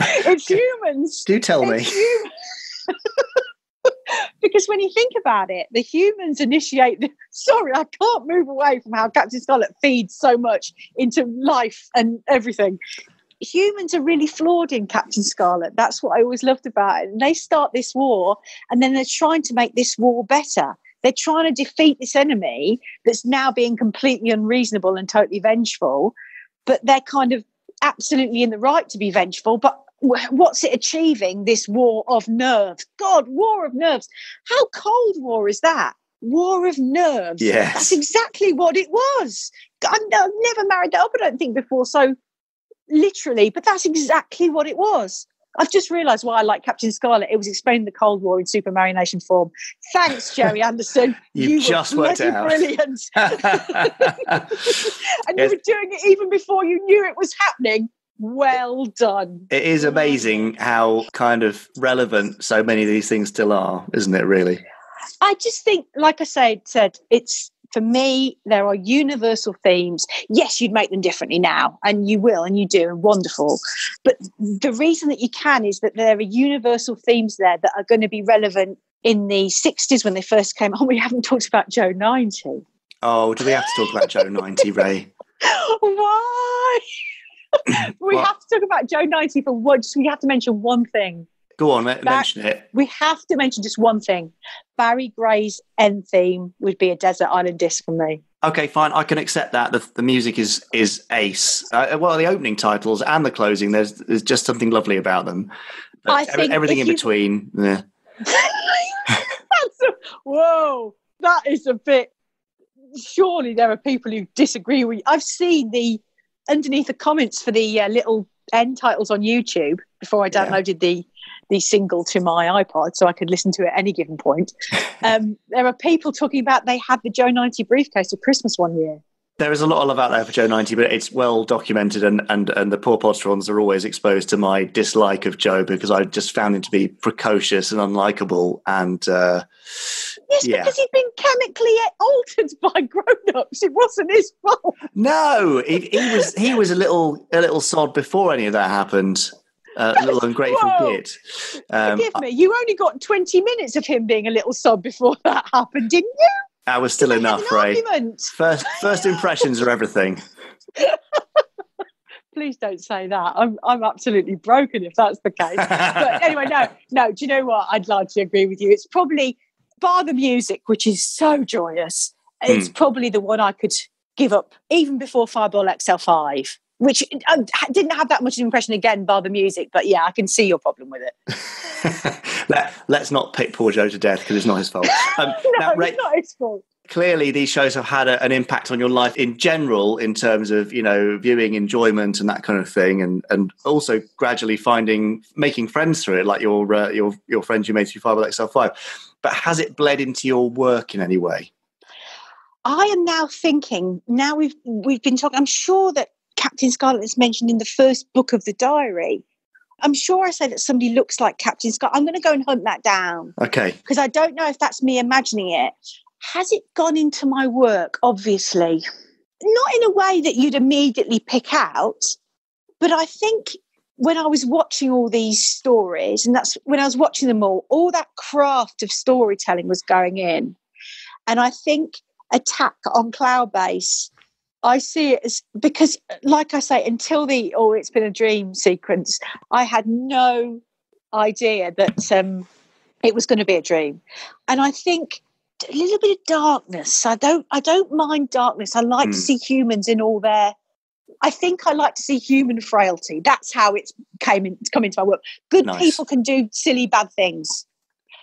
It's humans. Do tell me. Because when you think about it, the humans initiate sorry, I can't move away from how Captain Scarlet feeds so much into life and everything. Humans are really flawed in Captain Scarlet. That's what I always loved about it. And they start this war, and then they're trying to make this war better. They're trying to defeat this enemy that's now being completely unreasonable and totally vengeful, but they're kind of absolutely in the right to be vengeful. But what's it achieving, this war of nerves? God, war of nerves. How Cold War is that? War of nerves. Yes. That's exactly what it was. I've never married that up, I don't think, before, so literally, but that's exactly what it was. I've just realised why I like Captain Scarlet. It was explaining the Cold War in super marionation form. Thanks, Gerry Anderson. You just worked it out. Brilliant. And you were doing it even before you knew it was happening. Well done. It is amazing how kind of relevant so many of these things still are, isn't it, really? I just think, like I said, it's, for me, there are universal themes. Yes, you'd make them differently now, and you will, and you do, and wonderful. But the reason that you can is that there are universal themes there that are going to be relevant in the 60s when they first came on. We haven't talked about Joe 90. Oh, do we have to talk about Joe 90, Rae? Why? We have to talk about Joe 90 for once. We have to mention one thing. Go on, mention it. We have to mention just one thing. Barry Gray's end theme would be a Desert Island Disc for me. Okay, fine. I can accept that. The music is ace. Well, the opening titles and the closing, there's just something lovely about them. But everything in between. Yeah. Whoa, that is a bit... Surely there are people who disagree with you. I've seen underneath the comments for the little end titles on YouTube before I downloaded the single to my iPod so I could listen to it at any given point. There are people talking about they had the Joe 90 briefcase at Christmas one year. There is a lot of love out there for Joe 90, but it's well documented, and the poor Podsterons are always exposed to my dislike of Joe because I just found him to be precocious and unlikable. And yes, because he'd been chemically altered by grown-ups. It wasn't his fault. No, he was a little sod before any of that happened. A little ungrateful git. Forgive me, you only got 20 minutes of him being a little sod before that happened, didn't you? That was still enough, Rae. First impressions are everything. Please don't say that. I'm absolutely broken if that's the case. But anyway, no. Do you know what? I'd largely agree with you. It's probably, bar the music, which is so joyous, it's probably the one I could give up even before Fireball XL5, which didn't have that much of an impression again, bar the music. But yeah, I can see your problem with it. Let's not pick poor Joe to death because it's not his fault. No, Rae, it's not his fault. Clearly, these shows have had an impact on your life in general, in terms of viewing enjoyment and that kind of thing, and also gradually making friends through it, like your friends you made through Fireball XL5. But has it bled into your work in any way? I am now thinking. Now we've been talking. I'm sure that Captain Scarlet is mentioned in the first book of the diary. I'm sure I say that somebody looks like Captain Scarlet. I'm going to go and hunt that down. Okay. Because I don't know if that's me imagining it. Has it gone into my work? Obviously. Not in a way that you'd immediately pick out, but I think when I was watching all these stories, and that's when I was watching them all that craft of storytelling was going in. And I think Attack on Cloudbase, I see it as, because like I say, until the it's been a dream sequence, I had no idea that it was going to be a dream. And I think a little bit of darkness. I don't mind darkness. I like to see humans in all their, I think I like to see human frailty. That's how it's come into my work. Good people can do silly bad things.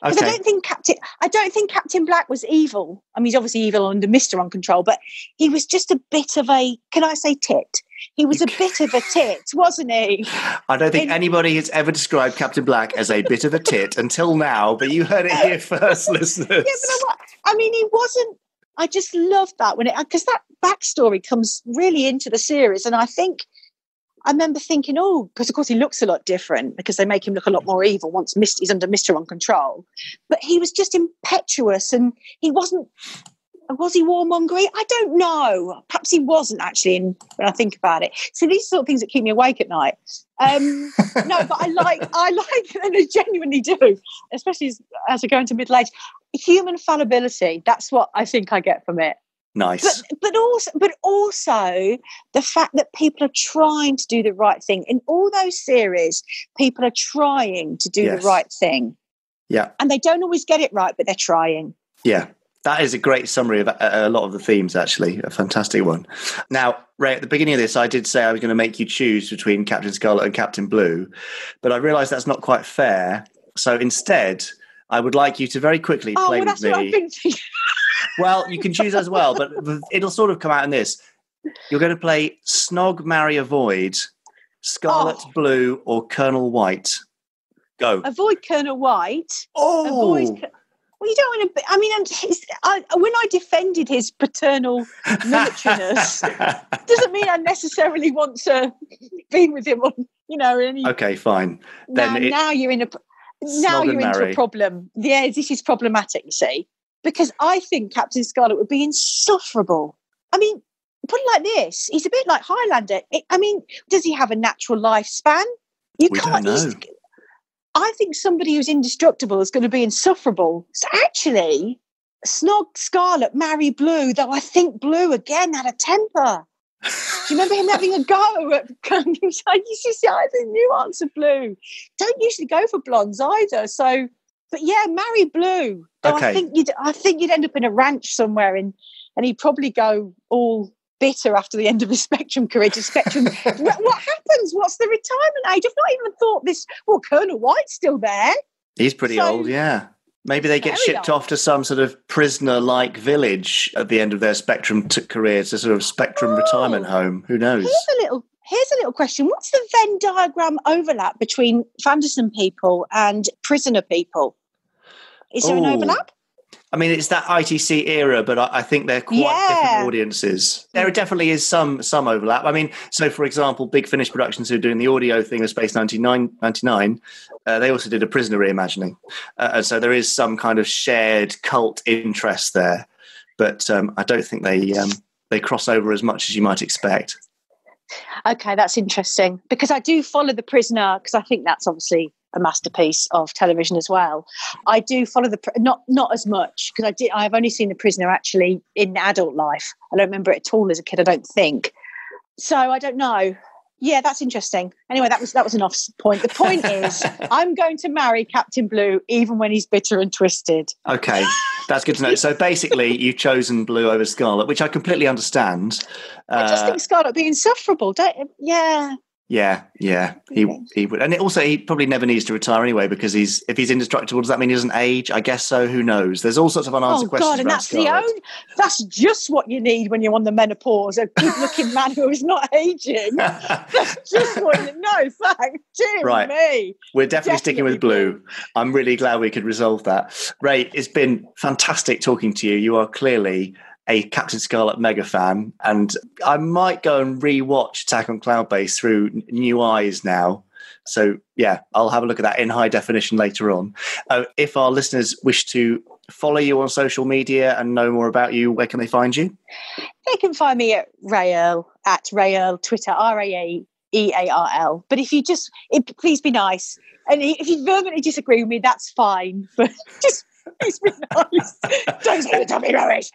Because I don't think Captain Black was evil. I mean, he's obviously evil under Mr. On Control, but he was just a bit of a, can I say tit? He was a bit of a tit, wasn't he? I don't think anybody has ever described Captain Black as a bit of a tit until now, but you heard it here first, listeners. Yeah, but I mean, he wasn't. I just love that because that backstory comes really into the series, and I remember thinking, because of course he looks a lot different because they make him look a lot more evil once he's under Mr. On Control. But he was just impetuous, and he wasn't. Was he warmongery? I don't know. Perhaps he wasn't actually. When I think about it, so these sort of things that keep me awake at night. No, but I like, and I genuinely do, especially as I go into middle age. Human fallibility. That's what I think I get from it. Nice. But also the fact that people are trying to do the right thing. In all those series, people are trying to do the right thing. Yeah. And they don't always get it right, but they're trying. Yeah. That is a great summary of a lot of the themes, actually. A fantastic one. Now, Rae, at the beginning of this, I did say I was going to make you choose between Captain Scarlet and Captain Blue, but I realised that's not quite fair. So instead, I would like you to very quickly play with me. What I've been thinking. Well, you can choose as well, but it'll sort of come out in this. You're going to play Snog, Marry, Avoid, Scarlet, Blue, or Colonel White. Go. Avoid Colonel White. Oh! Well, you don't want to. I mean, when I defended his paternal militariness, doesn't mean I necessarily want to be with him. Okay, fine. Now you're in a. Now you're into a problem. Yeah, this is problematic. You see, because I think Captain Scarlet would be insufferable. I mean, put it like this: he's a bit like Highlander. Does he have a natural lifespan? We don't know. I think somebody who's indestructible is going to be insufferable. So actually, Snog, Scarlet, Marry, Blue, though I think Blue again had a temper. Do you remember him having a go at I think nuance of Blue. Don't usually go for blondes either. So, but yeah, Marry Blue. Though I think you'd end up in a ranch somewhere and he'd probably go all bitter after the end of his Spectrum career to Spectrum. What happens? What's the retirement age? I've not even thought this. Well, Colonel White's still there. He's pretty old, yeah. Maybe they get shipped off to some sort of prisoner-like village at the end of their Spectrum career, to sort of Spectrum retirement home. Who knows? Here's a little question. What's the Venn diagram overlap between Fanderson people and prisoner people? Is there an overlap? I mean, it's that ITC era, but I think they're quite different audiences. There definitely is some overlap. I mean, so for example, Big Finish Productions, who are doing the audio thing of Space 99, they also did a Prisoner reimagining. And so there is some kind of shared cult interest there. But I don't think they cross over as much as you might expect. Okay, that's interesting. Because I do follow The Prisoner, because I think that's obviously a masterpiece of television as well. I do follow not as much, because I've only seen The Prisoner actually in adult life. I don't remember it at all as a kid, I don't think. So I don't know. Yeah, that's interesting. Anyway, that was an off point. The point is, I'm going to marry Captain Blue even when he's bitter and twisted. Okay, that's good to know. So basically, you've chosen Blue over Scarlet, which I completely understand. I just think Scarlet would be insufferable, don't you? Yeah. Yeah, he would, and also he probably never needs to retire anyway, because if he's indestructible, does that mean he doesn't age? I guess so. Who knows? There's all sorts of unanswered questions. Oh God, and that's just what you need when you're on the menopause: a good-looking man who is not aging. That's just what you know. Thank dear me. We're definitely sticking with Blue. I'm really glad we could resolve that. Rae, it's been fantastic talking to you. You are clearly a Captain Scarlet mega fan, and I might go and re-watch Attack on Cloudbase through new eyes now. So yeah, I'll have a look at that in high definition later on. If our listeners wish to follow you on social media and know more about you, where can they find you? They can find me at Rae Earl, Twitter, RAEARL. But if you please be nice, and if you vehemently disagree with me, that's fine. But just please be nice. Don't say the Tommy rubbish.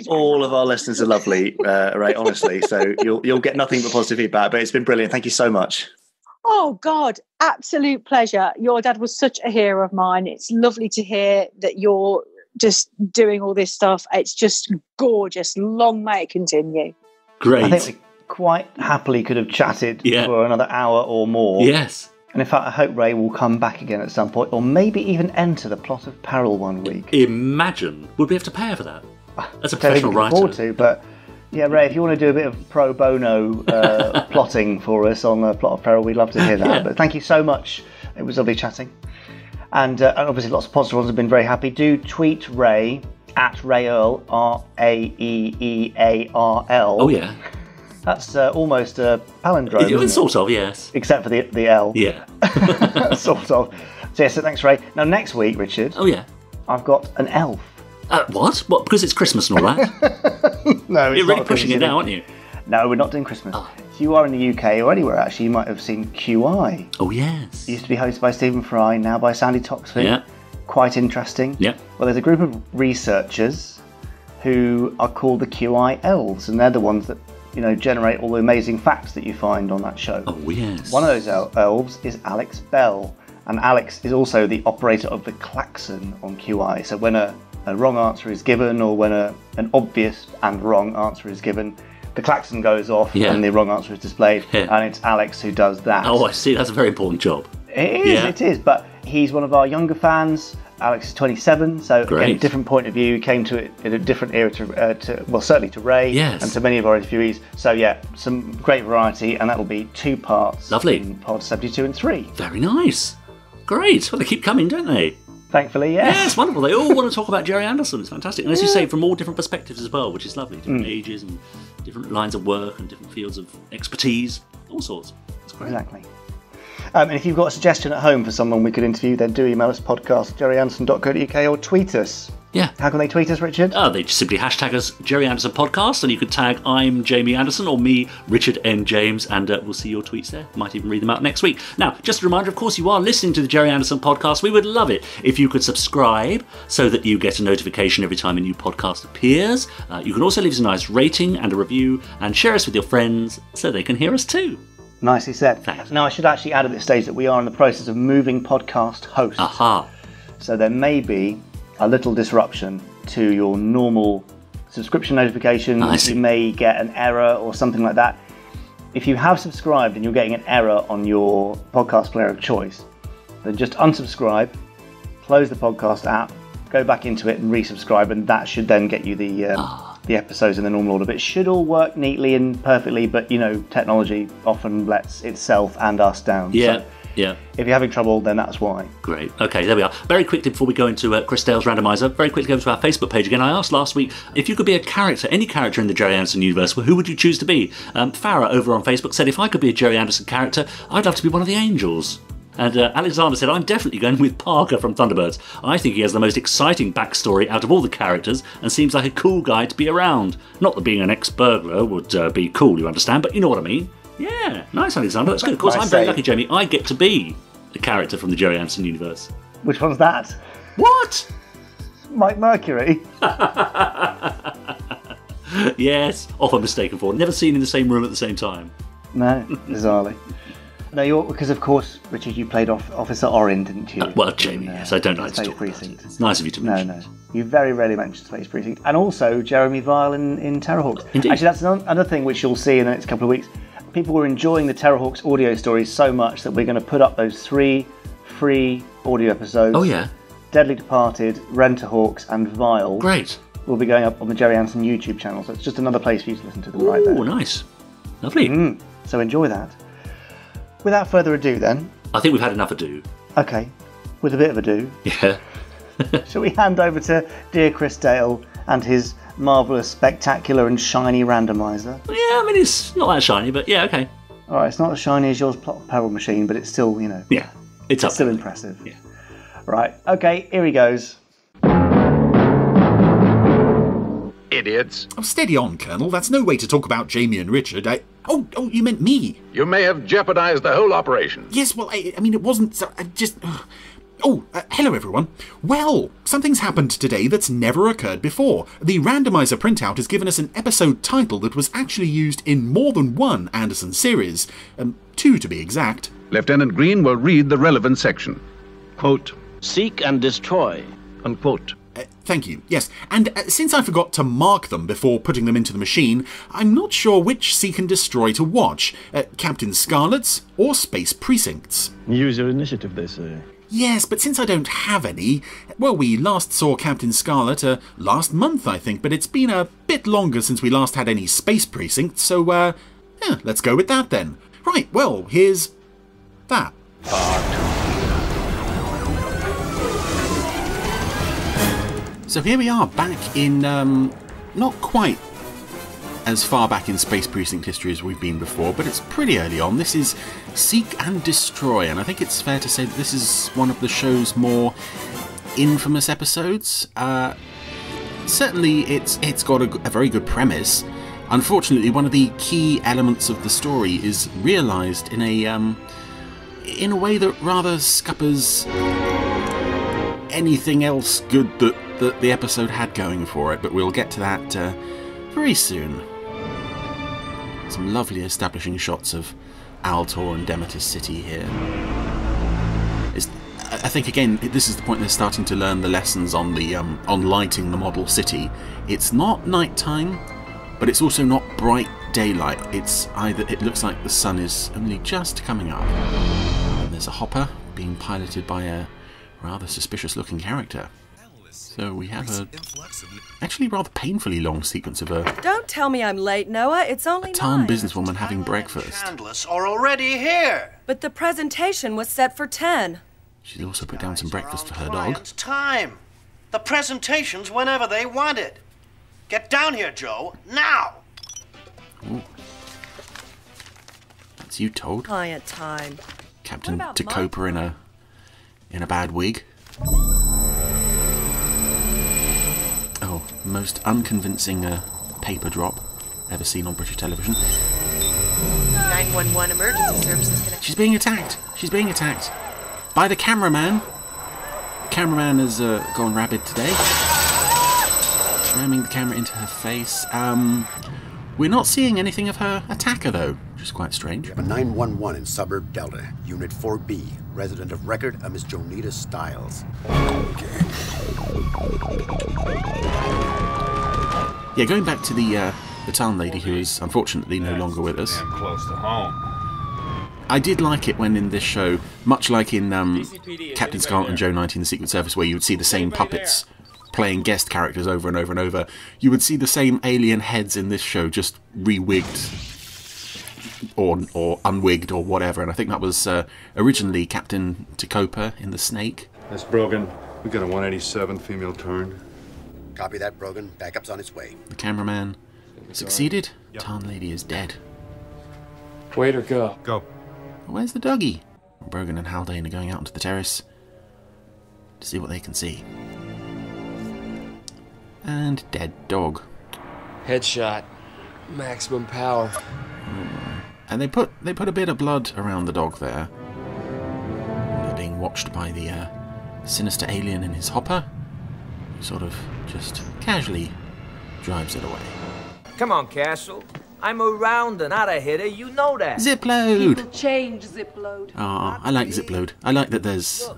All of our listeners are lovely, Rae, honestly. So you'll get nothing but positive feedback. But it's been brilliant. Thank you so much. Oh, God, absolute pleasure. Your dad was such a hero of mine. It's lovely to hear that you're just doing all this stuff. It's just gorgeous. Long may it continue. Great. I think we quite happily could have chatted for another hour or more. Yes. And in fact, I hope Rae will come back again at some point, or maybe even enter the plot of Peril one week. Imagine. Would we have to pay her for that? As a professional writer. Forward to, but yeah, Rae, if you want to do a bit of pro bono plotting for us on the plot of Peril, we'd love to hear that. Yeah. But thank you so much. It was lovely chatting. And obviously lots of positive ones have been very happy. Do tweet Rae at Rae Earl, RAEEARL. Oh, yeah. That's almost a palindrome. It's sort of, yes. Except for the L. Yeah. Sort of. So, yes, thanks, Rae. Now, next week, Richard. Oh, yeah. I've got an elf. What? What? Because it's Christmas and all that? No, it's You're really pushing it now, aren't you? No, we're not doing Christmas. Oh. If you are in the UK or anywhere, actually, you might have seen QI. Oh, yes. It used to be hosted by Stephen Fry, now by Sandy Toxvig. Yeah. Quite interesting. Yeah. Well, there's a group of researchers who are called the QI elves, and they're the ones that generate all the amazing facts that you find on that show. Oh, yes. One of those elves is Alex Bell, and Alex is also the operator of the klaxon on QI. So when a wrong answer is given, or when an obvious and wrong answer is given, the klaxon goes off and the wrong answer is displayed, and it's Alex who does that. Oh, I see. That's a very important job. It is, but he's one of our younger fans. Alex is 27, so again, a different point of view. He came to it in a different era certainly to Rae and to many of our interviewees. So yeah, some great variety, and that'll be 2 parts. Lovely. In Pod 72 and 3. Very nice. Great. Well, they keep coming, don't they? Thankfully, yes. Yes, wonderful. They all want to talk about Gerry Anderson. It's fantastic. And as you say, from all different perspectives as well, which is lovely. Different ages and different lines of work and different fields of expertise, all sorts. It's great. Exactly. And if you've got a suggestion at home for someone we could interview, then do email us podcast@gerryanderson.co.uk or tweet us. Yeah. How can they tweet us, Richard? They just simply hashtag us Gerry Anderson Podcast, and you can tag I'm Jamie Anderson or me, Richard N. James, and we'll see your tweets there. Might even read them out next week. Now, just a reminder, of course, you are listening to the Gerry Anderson Podcast. We would love it if you could subscribe so that you get a notification every time a new podcast appears. You can also leave us a nice rating and a review, and share us with your friends so they can hear us too. Nicely said. Thanks. Now, I should actually add at this stage that we are in the process of moving podcast hosts. Aha. So there may be a little disruption to your normal subscription notifications. You may get an error or something like that. If you have subscribed and you're getting an error on your podcast player of choice, then just unsubscribe, close the podcast app, go back into it and resubscribe, and that should then get you the episodes in the normal order. But it should all work neatly and perfectly, but technology often lets itself and us down. Yeah. So Yeah. If you're having trouble, then that's why. Great. Okay, there we are. Very quickly, before we go into Chris Dale's Randomiser, very quickly go to our Facebook page again. I asked last week if you could be a character, any character in the Gerry Anderson universe, who would you choose to be? Farah over on Facebook said, if I could be a Gerry Anderson character, I'd love to be one of the Angels. And Alexander said, I'm definitely going with Parker from Thunderbirds. I think he has the most exciting backstory out of all the characters and seems like a cool guy to be around. Not that being an ex-burglar would be cool, you understand, but you know what I mean. Yeah, nice, Alexander. That's good. Of course, I'm very lucky, Jamie. I get to be a character from the Gerry Anderson universe. Which one's that? What? Mike Mercury. Yes, often mistaken for. Never seen in the same room at the same time. No, bizarrely. No, because of course, Richard, you played Officer Orin, didn't you? Well, Jamie, yes, I don't like to talk about it. It's nice of you to mention. No. You very rarely mention Space Precinct. And also Jeremy Vile in Terrorhawks. Indeed. Actually, that's another thing which you'll see in the next couple of weeks. People were enjoying the Terrorhawks audio stories so much that we're going to put up those 3 free audio episodes. Oh, yeah. Deadly Departed, Rent-a-Hawks and Vile. Great. Will be going up on the Gerry Anderson YouTube channel, so it's just another place for you to listen to them right there. Oh, nice. Lovely. So enjoy that. Without further ado, then. I think we've had enough ado. Okay, with a bit of ado. Yeah. Shall we hand over to dear Chris Dale and his marvellous, spectacular and shiny randomiser? Yeah, I mean, it's not that shiny, but yeah, okay. All right, it's not as shiny as yours plot peril machine, but it's still, you know. Yeah, it's still impressive. Yeah. Right, okay, here he goes. Idiots. Oh, steady on, Colonel. That's no way to talk about Jamie and Richard. Oh, you meant me. You may have jeopardized the whole operation. Yes, well, I mean, it wasn't... hello, everyone. Well, something's happened today that's never occurred before. The Randomiser printout has given us an episode title that was actually used in more than one Anderson series. 2 to be exact. Lieutenant Green will read the relevant section. Quote, seek and destroy, unquote. Thank you, yes. And since I forgot to mark them before putting them into the machine, I'm not sure which Seek and Destroy to watch. Captain Scarlet's or Space Precinct's. Use your initiative, they say. Yes, but since I don't have any... Well, we last saw Captain Scarlet last month, I think, but it's been a bit longer since we last had any Space Precinct, so, let's go with that then. Right, well, here's... that. So here we are, back in, not quite as far back in Space Precinct history as we've been before, but it's pretty early on. This is Seek and Destroy, and I think it's fair to say that this is one of the show's more infamous episodes. Certainly it's got a very good premise. Unfortunately, one of the key elements of the story is realised in a way that rather scuppers anything else good that the episode had going for it, but we'll get to that very soon. Some lovely establishing shots of Altor and Demeter City here. I think again this is the point they're starting to learn the lessons on the on lighting the model city. It's not nighttime, but it's also not bright daylight. It looks like the sun is only just coming up. And there's a hopper being piloted by a rather suspicious-looking character. So we have a actually rather painfully long sequence of a... Don't tell me I'm late, Noah. It's only 9. Tarn businesswoman having breakfast. Candless are already here. But the presentation was set for 10. She's also put down some breakfast for her dog. Time. The presentation's whenever they want it. Get down here, Joe, now. Ooh. That's you, Toad. Client time. Captain Tacopa in a bad wig. Oh, most unconvincing paper drop ever seen on British television. 911 emergency services connected. She's being attacked. She's being attacked by the cameraman. The cameraman has gone rabid today, ramming the camera into her face. We're not seeing anything of her attacker though, which is quite strange. We have a 911 in Suburb Delta, Unit 4B, resident of record, a Miss Jonita Stiles. Okay. Yeah, going back to the town lady who is unfortunately no longer with us. Close to home. I did like it when in this show, much like in Captain Scarlet and Joe 19, the Secret Service, where you would see the same puppets playing guest characters over and over and over, you would see the same alien heads in this show, just re-wigged or unwigged or whatever, and I think that was originally Captain Tecopa in The Snake. Miss Brogan, we got a 187 female turn. Copy that, Brogan. Backup's on its way. The cameraman succeeded. Yep. Tarn lady is dead. Wait or go? Go. Where's the doggy? Brogan and Haldane are going out onto the terrace to see what they can see. And dead dog. Headshot. Maximum power. And they put a bit of blood around the dog there. They're being watched by the sinister alien in his hopper, who sort of just casually drives it away. Come on, Castle. I'm a rounder, not a hitter. You know that. Zipload. People change, Zipload. Ah, I like Zipload. I like that there's...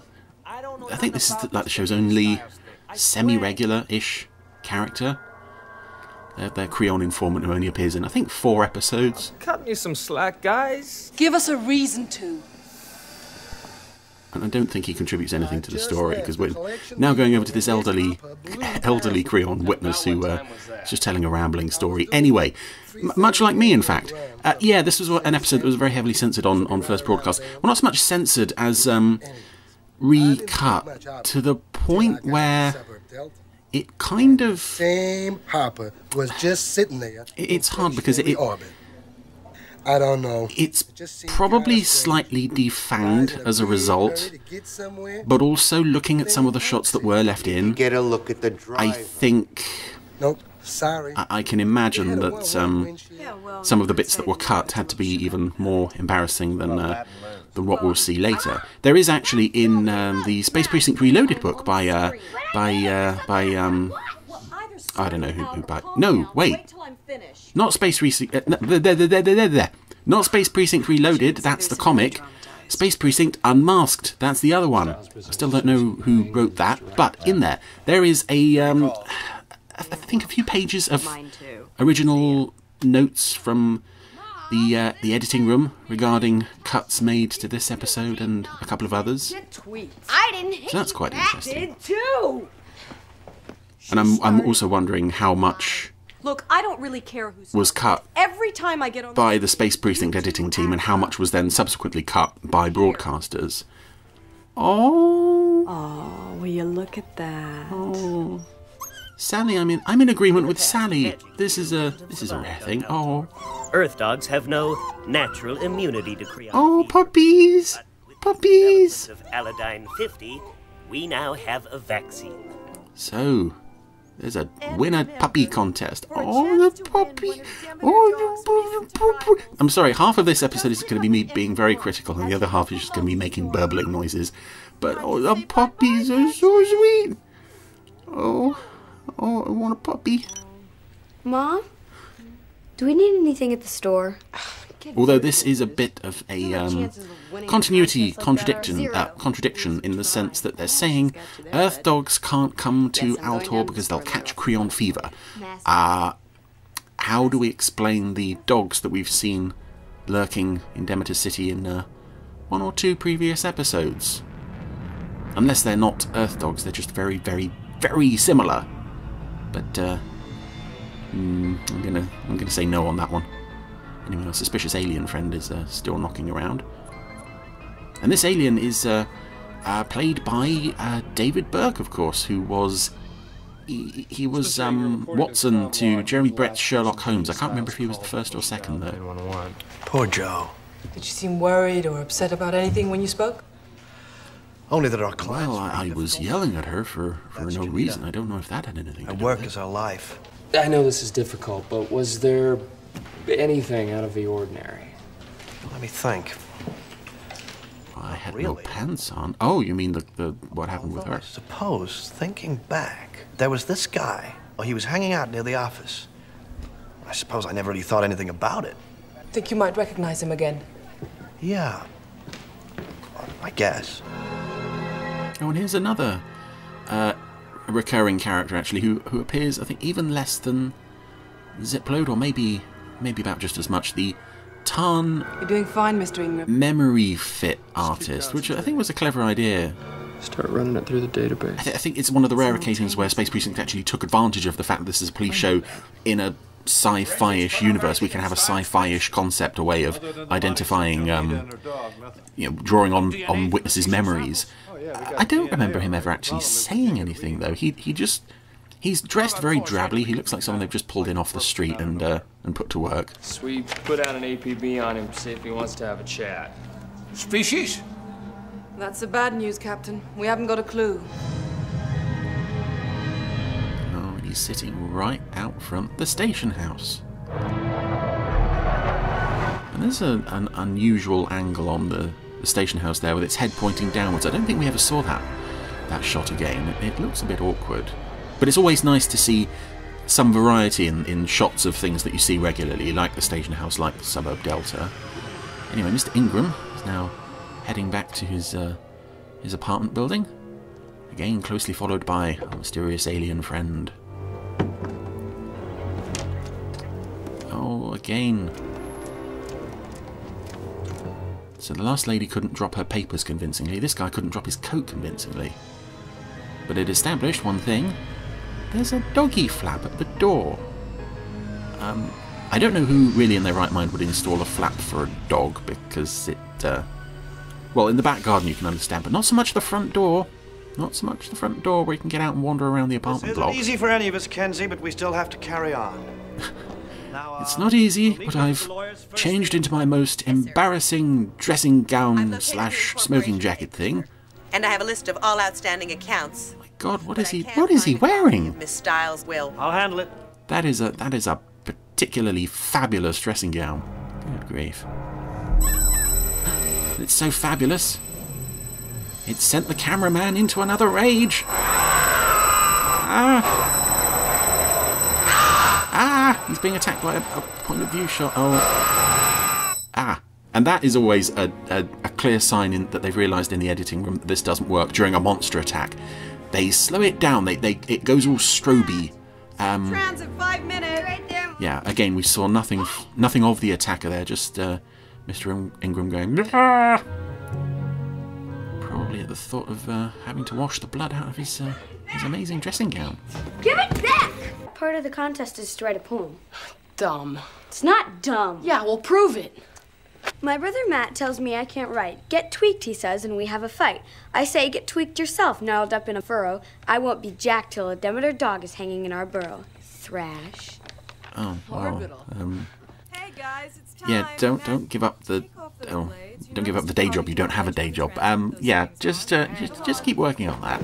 I think this is like the show's only semi-regular-ish character. Their Creon informant who only appears in, I think, 4 episodes. Cut me some slack, guys. Give us a reason to. And I don't think he contributes anything to the story, because we're now going over to this elderly Creon witness who is just telling a rambling story. Anyway, much like me, in fact. Yeah, this was an episode that was very heavily censored on first broadcast. Well, not so much censored as recut, to the point where it kind of... Same hopper was just sitting there. It's hard because I don't know. It's probably slightly defanged as a result, but also looking at some of the shots that were left in, Get a look at the drive. I think... Nope, sorry. I can imagine that some of the bits that were cut had to be even more embarrassing than what we'll see later. There is actually in the Space Precinct Reloaded book by I don't know who by... No, wait. Not Space Precinct... Not Space Precinct Reloaded, that's the comic. Space Precinct Unmasked, that's the other one. I still don't know who wrote that, but in there is I think a few pages of original notes from the editing room regarding cuts made to this episode and a couple of others. I didn't hate So that's quite interesting. did too. And I'm also wondering how much Look, I don't really care who's was cut every time I get on by the Space Precinct editing team and how much was then subsequently cut by broadcasters. Oh, will you look at that? Oh. Sally, I'm in agreement with Sally. This is a rare thing. Oh. Earth dogs have no natural immunity to Creon. Oh, puppies! Puppies! Of Aladyne 50, we now have a vaccine. So, there's a winner puppy contest. Oh, the puppy! Oh, the puppy! I'm sorry, half of this episode is going to be me being very critical, and the other half is just going to be making burbling noises. But, oh, the puppies are so sweet! Oh, I want a puppy. Mom? Do we need anything at the store? Although this is a bit of a continuity contradiction in the sense that they're saying Earth dogs can't come to Altor because they'll catch Creon fever. How do we explain the dogs that we've seen lurking in Demeter City in 1 or 2 previous episodes? Unless they're not Earth dogs, they're just very, very, very similar. But I'm gonna say no on that one. Anyway, our suspicious alien friend is still knocking around. And this alien is played by David Burke, of course, who was... He was Watson to Jeremy Brett's Sherlock Holmes. I can't remember if he was the first or second, though. Poor Joe. Did you seem worried or upset about anything when you spoke? Only that our clients... Well, I was yelling at her for no reason. I don't know if that had anything to do with it. Work is our life. I know this is difficult, but was there anything out of the ordinary? Let me think. I had no pants on. Oh, you mean the what happened with her? I suppose, thinking back, there was this guy. Well, he was hanging out near the office. I suppose I never really thought anything about it. Think you might recognize him again? Yeah. I guess. Oh, and here's another recurring character, actually, who appears, I think, even less than Zipload, or maybe about just as much. The Tarn... You're doing fine, Mr. Ingram. Memory fit artist, which I think was a clever idea. Start running it through the database. I think it's one of the rare occasions where Space Precinct actually took advantage of the fact that this is a police show in a sci-fi-ish universe, we can have a sci-fi-ish concept, a way of identifying, drawing on witnesses' memories. I don't remember him ever actually saying anything, though. He's dressed very drably. He looks like someone they've just pulled in off the street and put to work. So we put out an APB on him, see if he wants to have a chat. Species? That's the bad news, Captain. We haven't got a clue. Oh, he's sitting right out front the station house. And there's an unusual angle on the station house there with its head pointing downwards. I don't think we ever saw that shot again. It looks a bit awkward. But it's always nice to see some variety in shots of things that you see regularly, like the station house, like the suburb Delta. Anyway, Mr. Ingram is now heading back to his apartment building, again closely followed by our mysterious alien friend. Oh, again. So the last lady couldn't drop her papers convincingly, this guy couldn't drop his coat convincingly. But it established one thing: there's a doggy flap at the door. I don't know who really in their right mind would install a flap for a dog, because it, well, in the back garden you can understand, but not so much the front door. Not so much the front door where you can get out and wander around the apartment block. It's easy for any of us, Kenzie, but we still have to carry on. It's not easy, but I've changed into my most embarrassing dressing gown / smoking jacket thing. And I have a list of all outstanding accounts. My God, what is he wearing? Miss Styles will. I'll handle it. That is a particularly fabulous dressing gown. Good grief. It's so fabulous. It sent the cameraman into another rage. He's being attacked by a point of view shot. And that is always a clear sign that they've realised in the editing room that this doesn't work during a monster attack. They slow it down. It goes all stroby. Transit 5 minutes. Right there. Yeah, again, we saw nothing of the attacker there. Just Mr. Ingram going. Probably at the thought of having to wash the blood out of his amazing dressing gown. Give it back! Part of the contest is to write a poem. Dumb. It's not dumb. Yeah, well, prove it. My brother Matt tells me I can't write. Get tweaked, he says, and we have a fight. I say, get tweaked yourself, gnarled up in a furrow. I won't be jack till a Demeter dog is hanging in our burrow. Thrash. Oh, wow. Hey guys, it's time. Yeah, don't give up the don't give up the day job. You don't have a day job. Yeah, just keep working on that.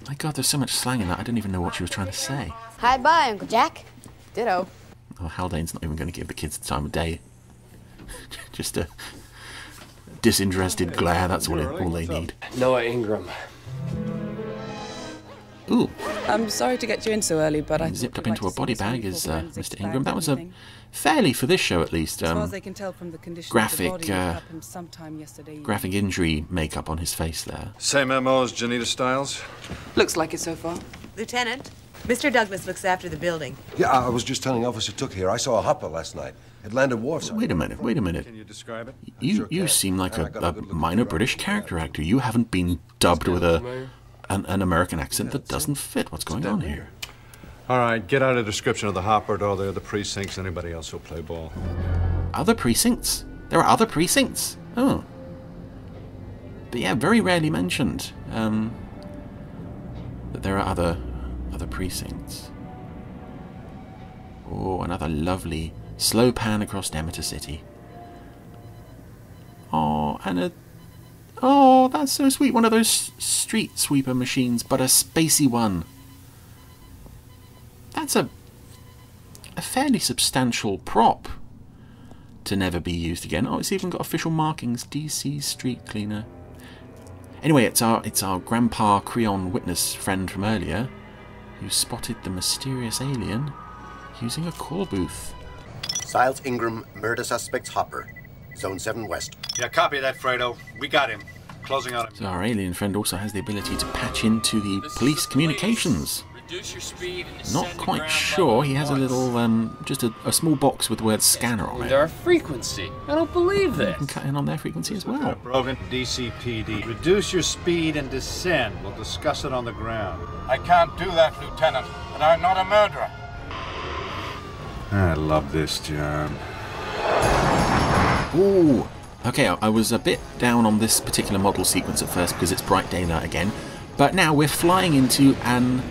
My God, there's so much slang in that. I didn't even know what she was trying to say. Hi, bye, Uncle Jack. Ditto. Oh, Haldane's not even going to give the kids the time of day. Just a disinterested glare. That's all they need. Noah Ingram. Ooh. I'm sorry to get you in so early, but I zipped up into a body bag is Mr. Ingram. That was a fairly, for this show at least, graphic injury makeup on his face there. Same MO as Janita Styles? Looks like it so far. Lieutenant, Mr. Douglas looks after the building. Yeah, I was just telling Officer Took here. I saw a hopper last night. It landed wharf. Wait a minute. Can you describe it? You seem like a minor British character actor. You haven't been dubbed with an American accent that doesn't fit. What's going on here? All right, get out a description of the hopper to all the other precincts. Anybody else who'll play ball. Other precincts? There are other precincts? Oh. But yeah, very rarely mentioned that there are other precincts. Oh, another lovely slow pan across Demeter City. Oh, and oh, that's so sweet. One of those street sweeper machines, but a spacey one. That's a fairly substantial prop to never be used again. Oh, it's even got official markings. DC Street Cleaner. Anyway, it's our Grandpa Creon witness friend from earlier who spotted the mysterious alien using a call booth. Styles Ingram, murder suspects Hopper. Zone 7 West. Yeah, copy that, Fredo. We got him. Closing on him. So our alien friend also has the ability to patch into the police communications. Reduce your speed and Not quite sure. He has a little, just a small box with the word scanner on it. Our frequency. I don't believe this. You can cut in on their frequency as well. Brogan, DCPD. Reduce your speed and descend. We'll discuss it on the ground. I can't do that, Lieutenant, and I'm not a murderer. I love this job. Ooh. Okay, I was a bit down on this particular model sequence at first because it's bright daylight again. But now we're flying into a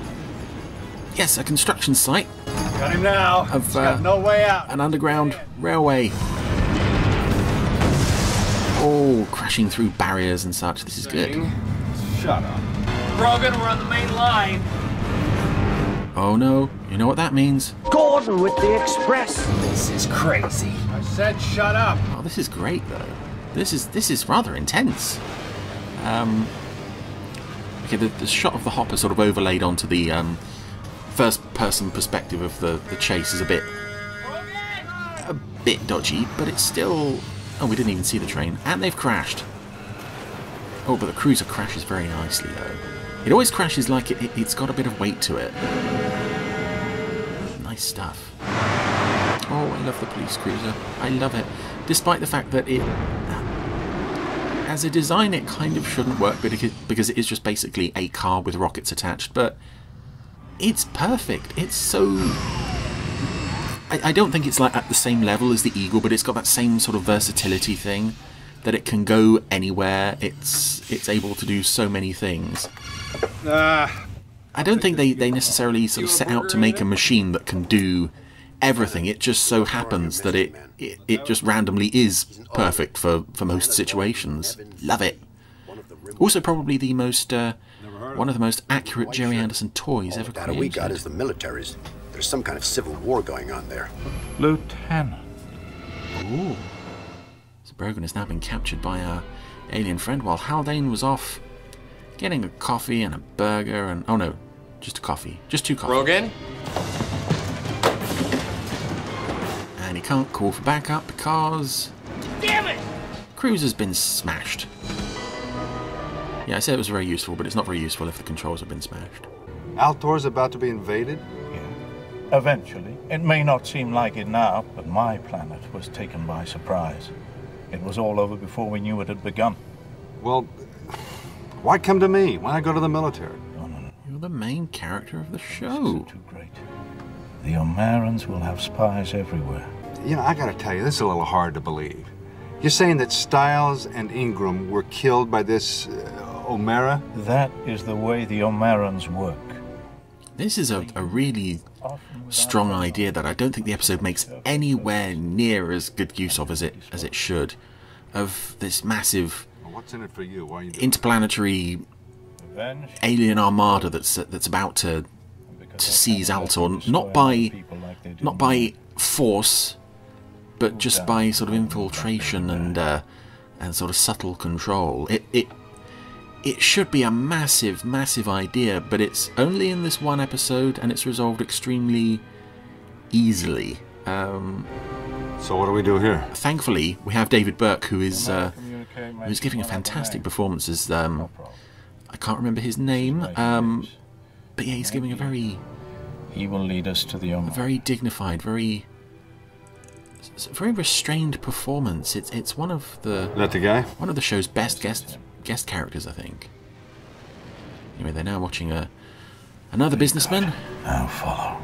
construction site. Got him now. Of got no way out. An underground railway. Oh, crashing through barriers and such. This is good. Shut up. Brogan, we're on the main line. Oh no, you know what that means. Gordon with the express. This is crazy. I said shut up. Oh, this is great though. This is rather intense. Okay, the shot of the hopper sort of overlaid onto the first-person perspective of the chase is a bit dodgy, but it's still... Oh, we didn't even see the train. And they've crashed. Oh, but the cruiser crashes very nicely, though. It always crashes like it's got a bit of weight to it. Nice stuff. Oh, I love the police cruiser. I love it. Despite the fact that it... As a design, it kind of shouldn't work because it is just basically a car with rockets attached, but it's perfect. It's so... I don't think it's like at the same level as the Eagle, but it's got that same sort of versatility thing, that it can go anywhere. It's able to do so many things. I don't think they necessarily sort of set out to make a machine that can do everything. It just so happens that it just randomly is perfect for most situations. Love it. Also, probably the most one of the most accurate Gerry Anderson toys ever created. All the data we got is the military's. There's some kind of civil war going on there. Lieutenant. Ooh. So Brogan has now been captured by our alien friend while Haldane was off getting a coffee and a burger and... Oh no, just a coffee. Just 2 coffees. Brogan? And he can't call for backup because... Damn it! Cruiser's been smashed. Yeah, I said it was very useful, but it's not very useful if the controls have been smashed. Altor's about to be invaded? Yeah. Eventually. It may not seem like it now, but my planet was taken by surprise. It was all over before we knew it had begun. Well, why come to me? Why not go to the military? No. You're the main character of the show. Too great. The Omerans will have spies everywhere. You know, I gotta tell you, this is a little hard to believe. You're saying that Stiles and Ingram were killed by this Omera? That is the way the Omerans work. This is a really strong idea that I don't think the episode makes anywhere near as good use of as it should. Of this massive What's in it for you? Why are you doing interplanetary alien armada that's about to seize Altor, not by force, but just by sort of infiltration and sort of subtle control. It should be a massive, massive idea, but it's only in this one episode, and it's resolved extremely easily. So what do we do here? Thankfully, we have David Burke, who's giving a fantastic performance as I can't remember his name, but yeah, he's giving a very... He will lead us to the Omer. A very dignified, very restrained performance. It's one of the... Is that the guy? One of the show's best guest characters, I think. Anyway, they're now watching another businessman. Now follow.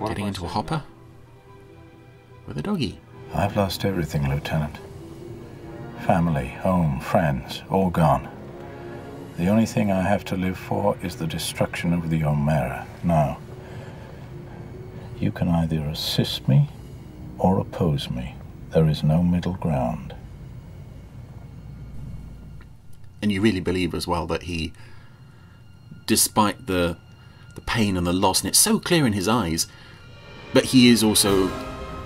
Getting into a hopper with a doggy. I've lost everything, Lieutenant. Family, home, friends, all gone. The only thing I have to live for is the destruction of the Omera. Now, you can either assist me or oppose me. There is no middle ground. And you really believe as well that he, despite the pain and the loss, and it's so clear in his eyes, but he is also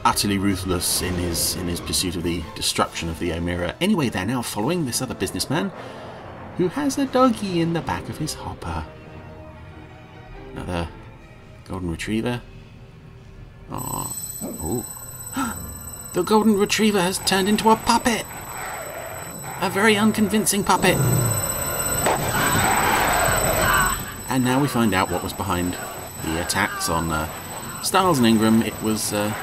utterly ruthless in his pursuit of the destruction of the Omera. Anyway, they're now following this other businessman who has a doggy in the back of his hopper. Another golden retriever. Oh. The golden retriever has turned into a puppet. A very unconvincing puppet. And now we find out what was behind the attacks on Stiles and Ingram. It was their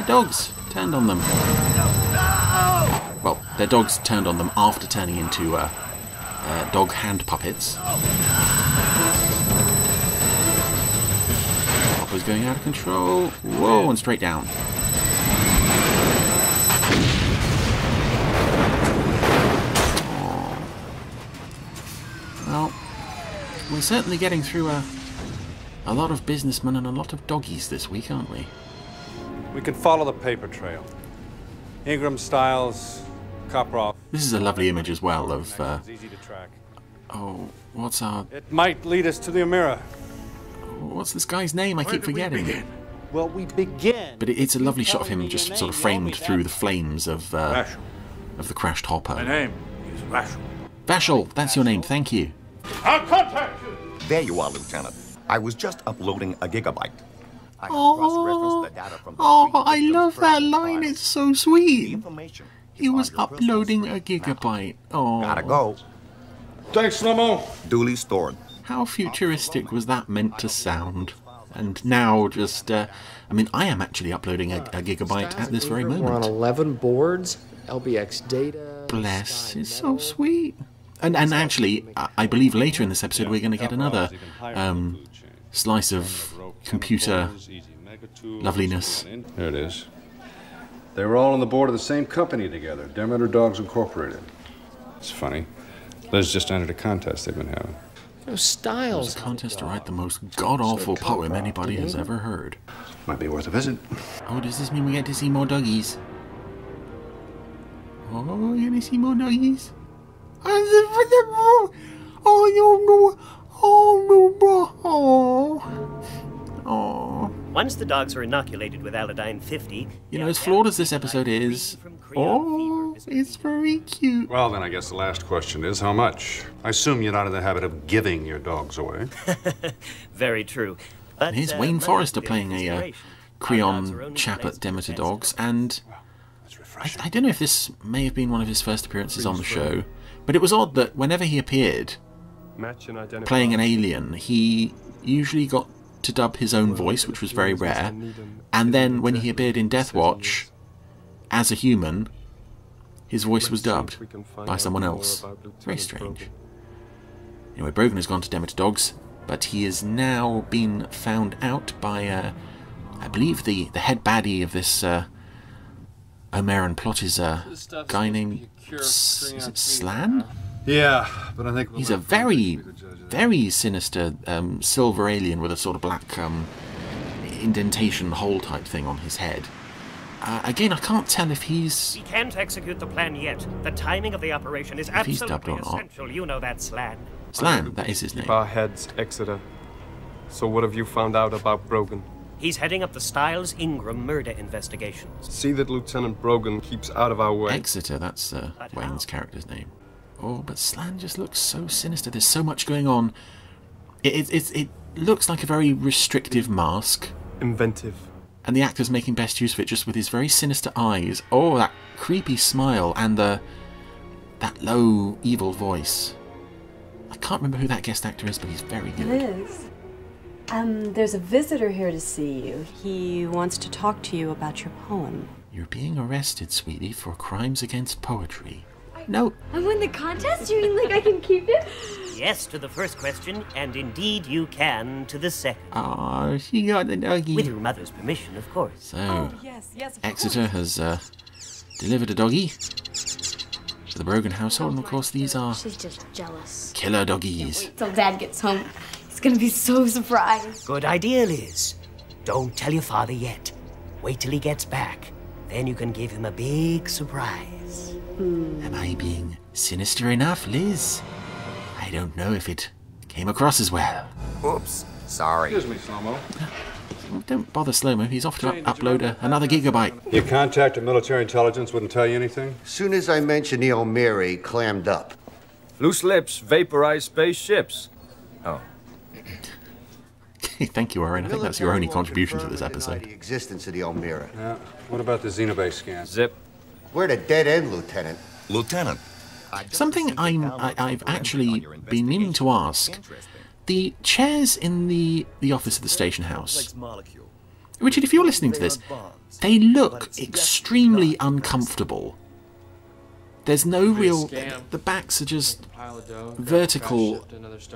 dogs turned on them. Well, their dogs turned on them after turning into dog hand puppets. Hopper's going out of control. Whoa, and straight down. we're certainly getting through a lot of businessmen and a lot of doggies this week, aren't we? We can follow the paper trail. Ingram, Stiles, Koproff. This is a lovely image as well of... It's easy to track. Oh, what's our... It might lead us to the Amira. What's this guy's name? I keep forgetting. Well, we begin. But it's a lovely shot of him just sort of framed through the flames of the crashed hopper. My name is Vashel. Vashel, that's your name, thank you. I'll contact you! There you are, Lieutenant. I was just uploading a gigabyte. Oh, I love that line, it's so sweet. He was uploading a gigabyte. Oh. Gotta go. Thanks, Slomo. Duly stored. How futuristic was that meant to sound? And now just, I mean, I am actually uploading a gigabyte at this very moment. We're on 11 boards, LBX data. Bless, it's so sweet. And actually, I believe later in this episode we're going to get another slice of computer loveliness. There it is. They were all on the board of the same company together, Demeter Dogs Incorporated. It's funny. Liz just entered a contest they've been having. Styles. It was a contest to write the most god-awful poem anybody has ever heard. Might be worth a visit. Oh, does this mean we get to see more doggies? Oh, we're going to see more doggies? Oh, no. Oh. Once the dogs are inoculated with Allodyne 50... You know, as flawed as this episode is, it's very cute. Well, then I guess the last question is, how much? I assume you're not in the habit of giving your dogs away. Very true. But, here's Wayne Forrester playing a Creon chap at Demeter Dogs, and I don't know if this may have been one of his first appearances on the show, but it was odd that whenever he appeared playing an alien, he usually got to dub his own voice, which was very rare, and then when he appeared in Death Watch as a human, his voice was dubbed by someone else. Very strange. Anyway, Brogan has gone to Demeter Dogs, but he has now been found out by, I believe, the head baddie of this Omeran plot is a guy named Slan? Yeah, but I think... He's a very, very sinister silver alien with a sort of black indentation hole type thing on his head. Again, I can't tell if he's... We can't execute the plan yet. The timing of the operation is absolutely essential. You know that, Slan. Slan, that is his name. Our heads, Exeter. So what have you found out about Brogan? He's heading up the Stiles Ingram murder investigations. See that Lieutenant Brogan keeps out of our way. Exeter, that's Wayne's character's name. Oh, but Slan just looks so sinister. There's so much going on. It looks like a very restrictive mask. Inventive. And the actor's making best use of it just with his very sinister eyes. Oh, that creepy smile and that low, evil voice. I can't remember who that guest actor is, but he's very good. Liz, there's a visitor here to see you. He wants to talk to you about your poem. You're being arrested, sweetie, for crimes against poetry. No. I won the contest? You mean like I can keep it? Yes to the first question, and indeed you can to the second. Oh, she got the doggy. With your mother's permission, of course. So, Exeter has delivered a doggy to the Brogan household, and of course these are... She's just jealous. Killer doggies. Till Dad gets home, he's gonna be so surprised. Good idea, Liz. Don't tell your father yet. Wait till he gets back. Then you can give him a big surprise. Am I being sinister enough, Liz? I don't know if it came across as well. Oops, sorry. Excuse me, Slomo. Don't bother Slomo, he's off to upload another gigabyte. Your contact at military intelligence wouldn't tell you anything? Soon as I mentioned the O'Mary, clammed up. Loose lips vaporize spaceships. Oh. Thank you, Oren. I think that's your only contribution to this episode. The existence of the O'Mary. Yeah. What about the Xenobase scan? Zip. We're at a dead end, Lieutenant. Lieutenant. Something I've actually been meaning to ask. The chairs in the office of the station house. Richard, if you're listening to this, they look extremely uncomfortable. There's no real... The backs are just vertical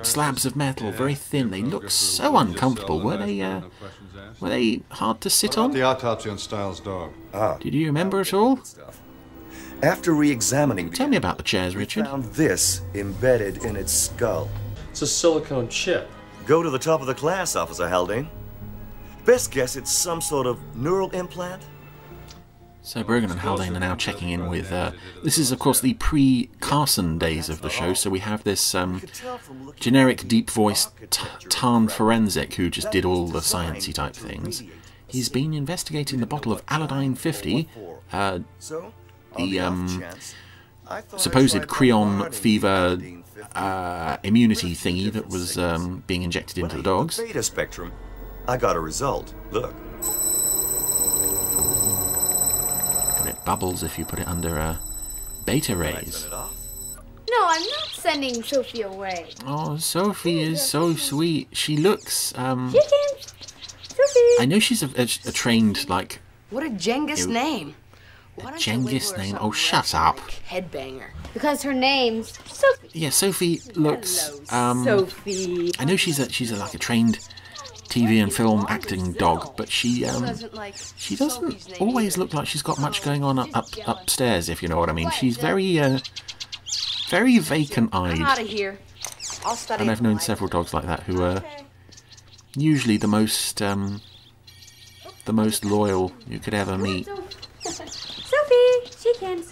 slabs of metal, very thin. They look so uncomfortable. Were they hard to sit on? The autopsy on Stiles' dog. Did you remember at all? After re-examining... Tell me about the chairs, Richard. We found this embedded in its skull. It's a silicone chip. Go to the top of the class, Officer Haldane. Best guess it's some sort of neural implant? So Brogan and Haldane are now checking in with... this is, of course, the pre-Carson days of the show, so we have this generic deep-voiced Tarn forensic who just did all the sciencey type things. He's been investigating the bottle of Aladyne 50, the supposed Creon fever immunity thingy that was being injected into the dogs. Beta spectrum. I got a result. Look. And it bubbles if you put it under beta rays. No, I'm not sending Sophie away. Oh, Sophie is so sweet. She looks... Sophie! I know she's a trained, like... What a Genghis name. Genghis name? Oh, shut up. Headbanger. Because her name's Sophie. Yeah, Sophie looks... Sophie. I know she's like a trained TV and film acting dog, but she doesn't always look like she's got much going on upstairs, if you know what I mean. She's very vacant-eyed. I'm out of here. I'll study. And I've known several dogs like that who are usually the most loyal you could ever meet. Sophie, she can,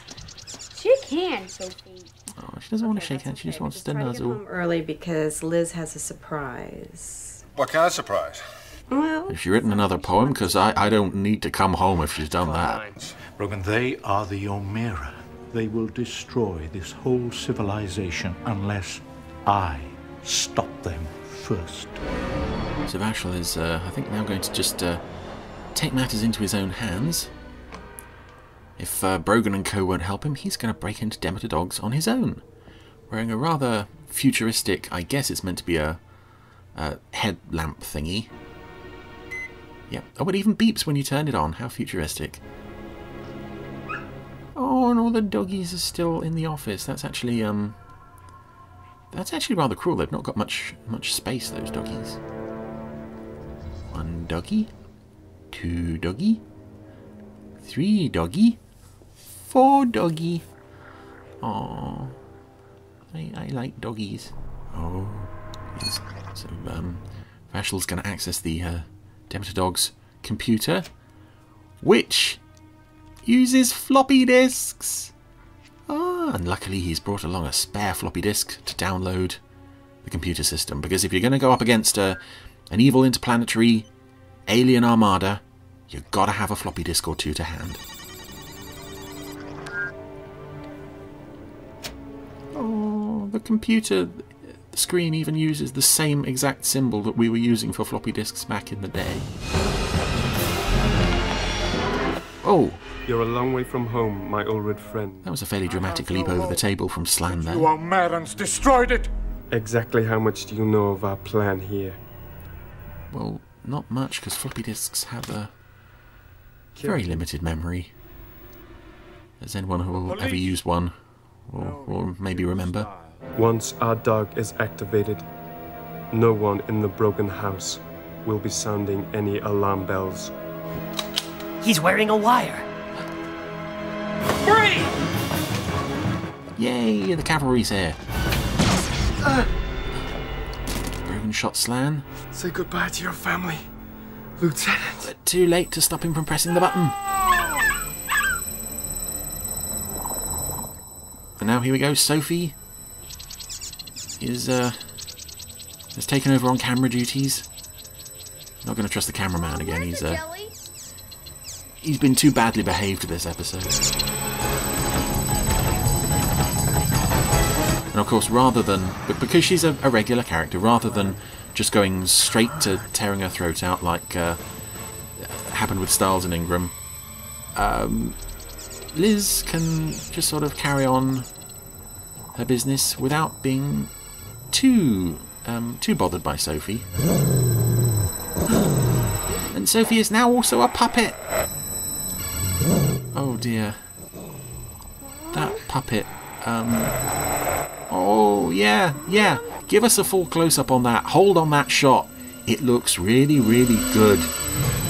Sophie. Oh, she doesn't want to shake hands. She just wants to nuzzle. Home early because Liz has a surprise. What kind of surprise? Well, has she written another poem? Because I don't need to come home if she's done that. Brogan, they are the Omera. They will destroy this whole civilization unless I stop them first. So Vashel is, I think, now going to just take matters into his own hands. If Brogan and co won't help him, he's going to break into Demeter dogs on his own, wearing a rather futuristic, I guess it's meant to be a headlamp thingy. Yep. Oh, it even beeps when you turn it on. How futuristic. Oh, and all the doggies are still in the office. That's actually rather cruel. They've not got much space, those doggies. 1 doggy, 2 doggy, 3 doggy, 4 doggy. Oh, I like doggies. Oh, yes. So Vashel's going to access the Demeter Dog's computer, which uses floppy disks. Ah, and luckily he's brought along a spare floppy disk to download the computer system, because if you're going to go up against an evil interplanetary alien armada, you've got to have a floppy disk or two to hand. Oh, the computer screen even uses the same exact symbol that we were using for floppy disks back in the day. Oh! You're a long way from home, my old friend. That was a fairly dramatic leap over the table from Slan there. You Omerans destroyed it! Exactly how much do you know of our plan here? Well, not much, because floppy disks have a very limited memory. As anyone who will ever use one or maybe remember. Once our dog is activated, no one in the broken house will be sounding any alarm bells. He's wearing a wire. Free! Yay, the cavalry's here. Brogan shot Slan. Say goodbye to your family, Lieutenant. But too late to stop him from pressing the button. And now here we go, Sophie is has taken over on camera duties. Not going to trust the cameraman again. He's been too badly behaved this episode. And of course, but because she's a regular character, rather than just going straight to tearing her throat out like happened with Stiles and Ingram, Liz can just sort of carry on her business without being too bothered by Sophie. And Sophie is now also a puppet. Oh dear. That puppet. Oh yeah. Give us a full close-up on that. Hold on that shot. It looks really, really good.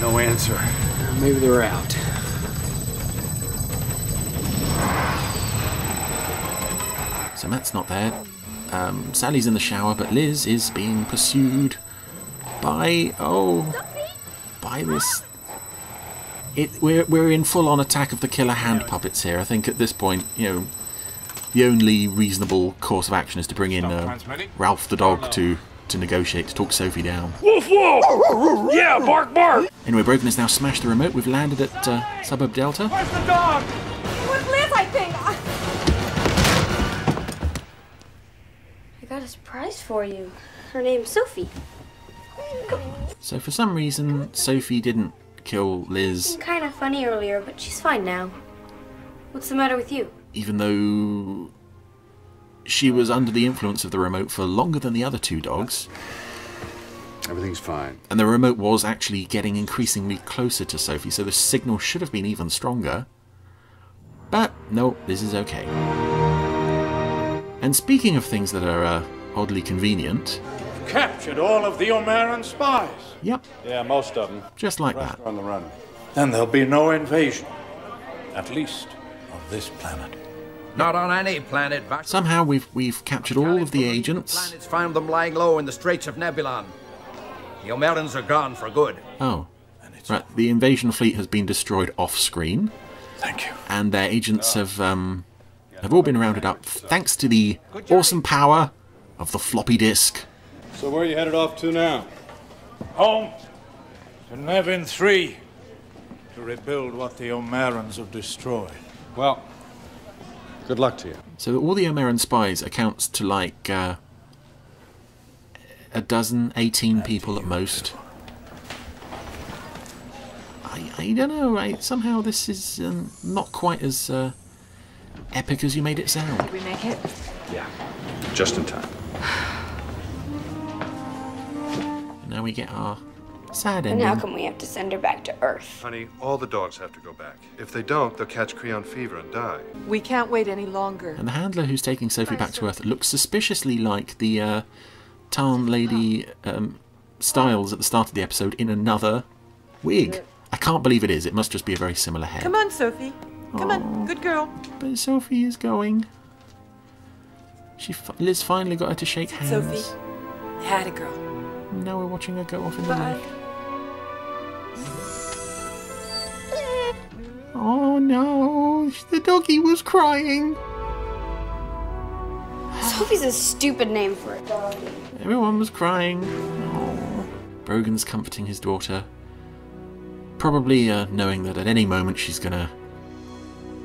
No answer. Maybe they're out. So Matt's not there. Sally's in the shower, but Liz is being pursued by this. We're in full-on attack of the killer hand puppets here. I think at this point, the only reasonable course of action is to bring in Ralph the dog to negotiate, to talk Sophie down. Woof woof! Yeah, bark bark! Anyway, Brogan has now smashed the remote. We've landed at Suburb Delta. Where's the dog? With Liz, I think. I got a surprise for you. Her name's Sophie. So for some reason, Sophie didn't kill Liz. Kind of funny earlier, but she's fine now. What's the matter with you? Even though she was under the influence of the remote for longer than the other two dogs. Everything's fine. And the remote was actually getting increasingly closer to Sophie, so the signal should have been even stronger. But no, this is okay. And speaking of things that are oddly convenient... Captured all of the Omeran spies. Yep. Yeah, most of them. Just like that. On the run. Then there'll be no invasion. At least of this planet. Not on any planet. Somehow we've captured all of the agents. Planets found them lying low in the Straits of Nebulon. The Omerans are gone for good. Oh. Right, the invasion fleet has been destroyed off-screen. Thank you. And their agents have all been rounded up thanks to the awesome power of the floppy disk. So where are you headed off to now? Home to Nevin 3 to rebuild what the Omerans have destroyed. Well, good luck to you. So all the Omeran spies accounts to like a dozen, 18 people at most. I don't know. Somehow this is not quite as epic as you made it sound. Did we make it? Yeah, just in time. Now we get our sad And ending. how come we have to send her back to Earth? Honey, all the dogs have to go back. If they don't, they'll catch Creon fever and die. We can't wait any longer. And the handler who's taking Sophie back to Earth looks suspiciously like the Tarn lady Styles at the start of the episode in another wig. I can't believe it is. It must just be a very similar head. Come on, Sophie. Come on, good girl. But Sophie is going. Liz finally got her to shake hands. Sophie, you had a girl. Now we're watching her go off in the lake. Oh no, the doggy was crying. Sophie's a stupid name for a dog. Everyone was crying. Oh. Brogan's comforting his daughter. Probably knowing that at any moment she's gonna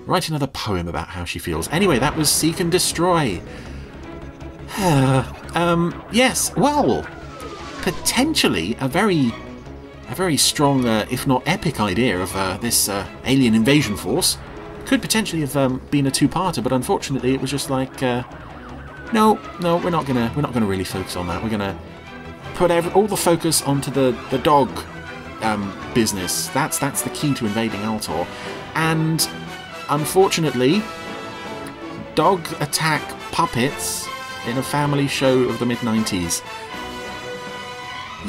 write another poem about how she feels. Anyway, that was Seek and Destroy. Yes, well, potentially a very strong, if not epic idea of this alien invasion force. Could potentially have been a two-parter, but unfortunately it was just like, no, we're not gonna really focus on that. We're gonna put all the focus onto the dog business. That's the key to invading Altor, and unfortunately, dog attack puppets in a family show of the mid-90s.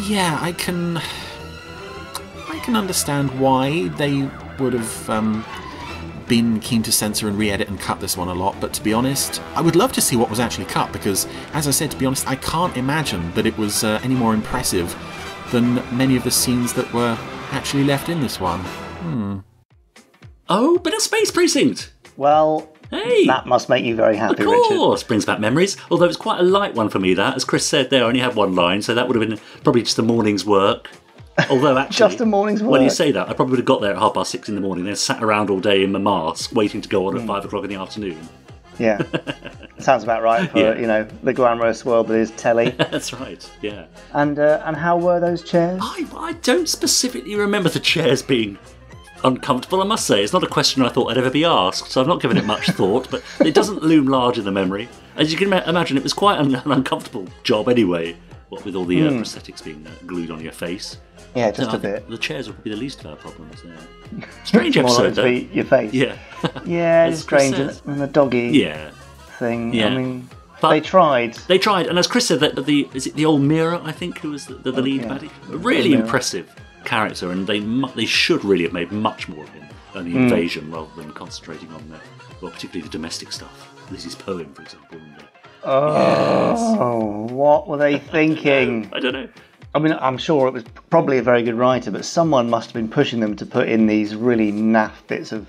Yeah, I can understand why they would have been keen to censor and re-edit and cut this one a lot, but to be honest, I would love to see what was actually cut, because, as I said, to be honest, I can't imagine that it was any more impressive than many of the scenes that were actually left in this one. Oh, bit of Space Precinct! Well, hey, that must make you very happy, Richard. Of course, brings back memories. Although it's quite a light one for me, that. As Chris said there, I only had one line, so that would have been probably just a morning's work. Although actually, just a morning's work. When you say that, I probably would have got there at 6:30 in the morning, then sat around all day in my mask, waiting to go on at 5 o'clock in the afternoon. Yeah, sounds about right for the glamorous world that is telly. That's right. Yeah. And how were those chairs? I don't specifically remember the chairs being uncomfortable. I must say, it's not a question I thought I'd ever be asked, so I've not given it much thought. But it doesn't loom large in the memory. As you can imagine, it was quite an uncomfortable job anyway. What with all the prosthetics being glued on your face. Yeah, just a bit. The chairs would be the least of our problems there. Strange episode, though. Your face. Yeah. Yeah, it's strange. And the doggy thing. Yeah. I mean, but they tried. They tried, and as Chris said, is it the old Mirror, I think, who was the lead baddie? A really impressive character, and they should really have made much more of him than the invasion, rather than concentrating on particularly the domestic stuff. Lizzie's poem, for example. Oh, what were they thinking? I don't know. I mean, I'm sure it was probably a very good writer, but someone must have been pushing them to put in these really naff bits of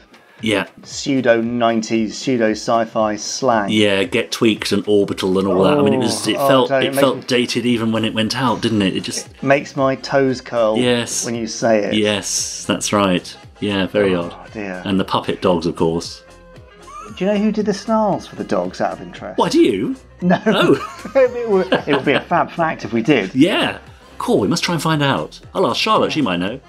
pseudo-90s, pseudo-sci-fi slang. Yeah, get tweaked and orbital and all that. I mean, it felt dated even when it went out, didn't it? It makes my toes curl when you say it. Yes, that's right. Yeah, very odd. Dear. And the puppet dogs, of course. Do you know who did the snarls for the dogs, out of interest? What, do you? No. Oh. It would be a fab fact if we did. Yeah. Cool, we must try and find out. I'll ask Charlotte, she might know.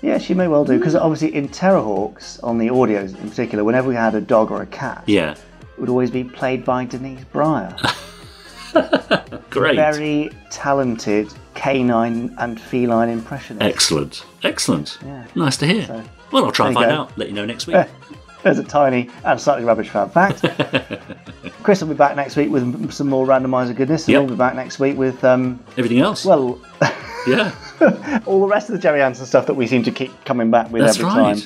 Yeah, she may well do, because obviously in Terrorhawks, on the audios in particular, whenever we had a dog or a cat, it would always be played by Denise Breyer. Great. Very talented canine and feline impressionist. Excellent. Yeah. Nice to hear. So, well, I'll try and find out. Let you know next week. There's a tiny and slightly rubbish fab fact. Chris will be back next week with some more Randomiser goodness, and we'll be back next week with... everything else. Well... yeah. all the rest of the Gerry Anderson stuff that we seem to keep coming back with every time.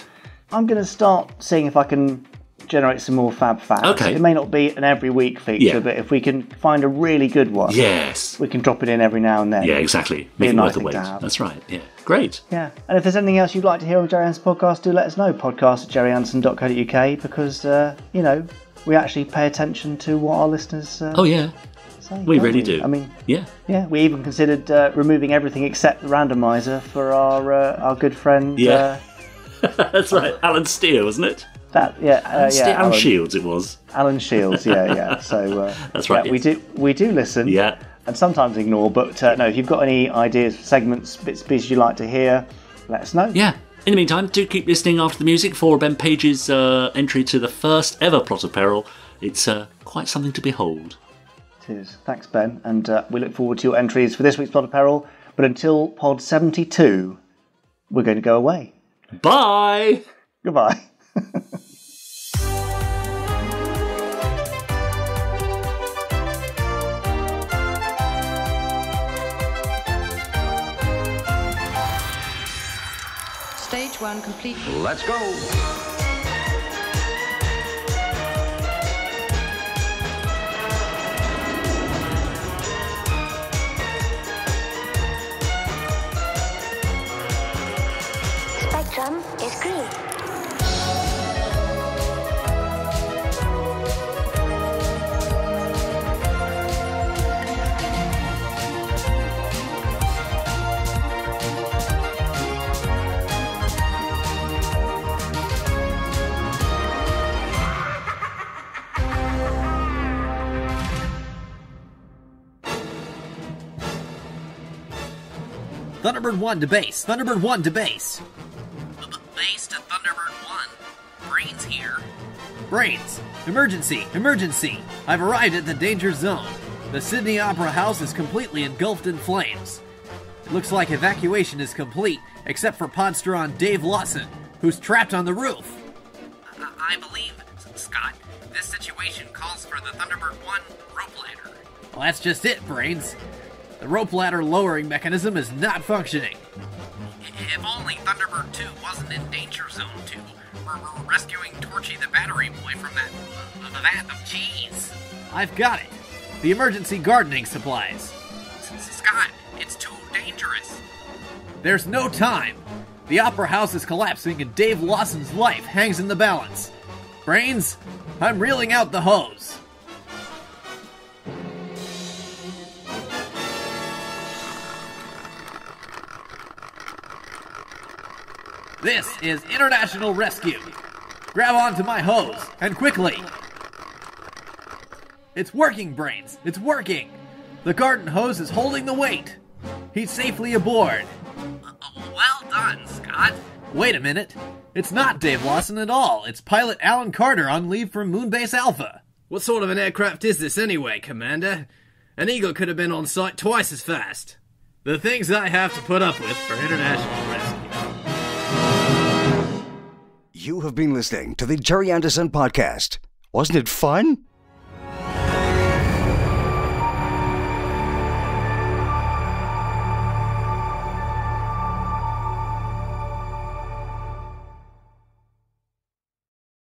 I'm going to start seeing if I can generate some more fab facts. Okay. It may not be an every week feature, but if we can find a really good one, we can drop it in every now and then. Yeah, exactly. Make it worth the wait. That's right. Yeah. Great. Yeah. And if there's anything else you'd like to hear on the Gerry Anderson podcast, do let us know. podcast@gerryanderson.co.uk, because, we actually pay attention to what our listeners say. We really do. I mean, yeah. We even considered removing everything except the randomizer for our good friend. Yeah, that's right. Alan Steer, wasn't it? Alan Shields. It was Alan Shields. Yeah. So that's right. We do listen. Yeah. And sometimes ignore. But no, if you've got any ideas, segments, bits, pieces you'd like to hear, let us know. Yeah. In the meantime, do keep listening after the music for Ben Page's entry to the first ever Plot of Peril. It's quite something to behold. Thanks, Ben, and we look forward to your entries for this week's Plot of Peril. But until Pod 72, we're going to go away. Bye! Goodbye. Stage 1 complete. Let's go! Spectrum is green. Thunderbird 1 to base. Thunderbird 1 to base. Base to Thunderbird 1. Brains here. Brains. Emergency. Emergency. I've arrived at the danger zone. The Sydney Opera House is completely engulfed in flames. It looks like evacuation is complete, except for Podsteron Dave Lawson, who's trapped on the roof. I believe, Scott, this situation calls for the Thunderbird 1 rope ladder. Well, that's just it, Brains. The rope ladder lowering mechanism is not functioning. If only Thunderbird 2 wasn't in Danger Zone 2. We're rescuing Torchy the Battery Boy from that vat of cheese. I've got it. The emergency gardening supplies. Scott, it's too dangerous. There's no time. The Opera House is collapsing and Dave Lawson's life hangs in the balance. Brains, I'm reeling out the hose. This is International Rescue. Grab onto my hose, and quickly. It's working, Brains. It's working. The garden hose is holding the weight. He's safely aboard. Well done, Scott. Wait a minute. It's not Dave Lawson at all. It's pilot Alan Carter on leave from Moonbase Alpha. What sort of an aircraft is this anyway, Commander? An Eagle could have been on site twice as fast. The things I have to put up with for international rescue. You have been listening to the Gerry Anderson Podcast. Wasn't it fun?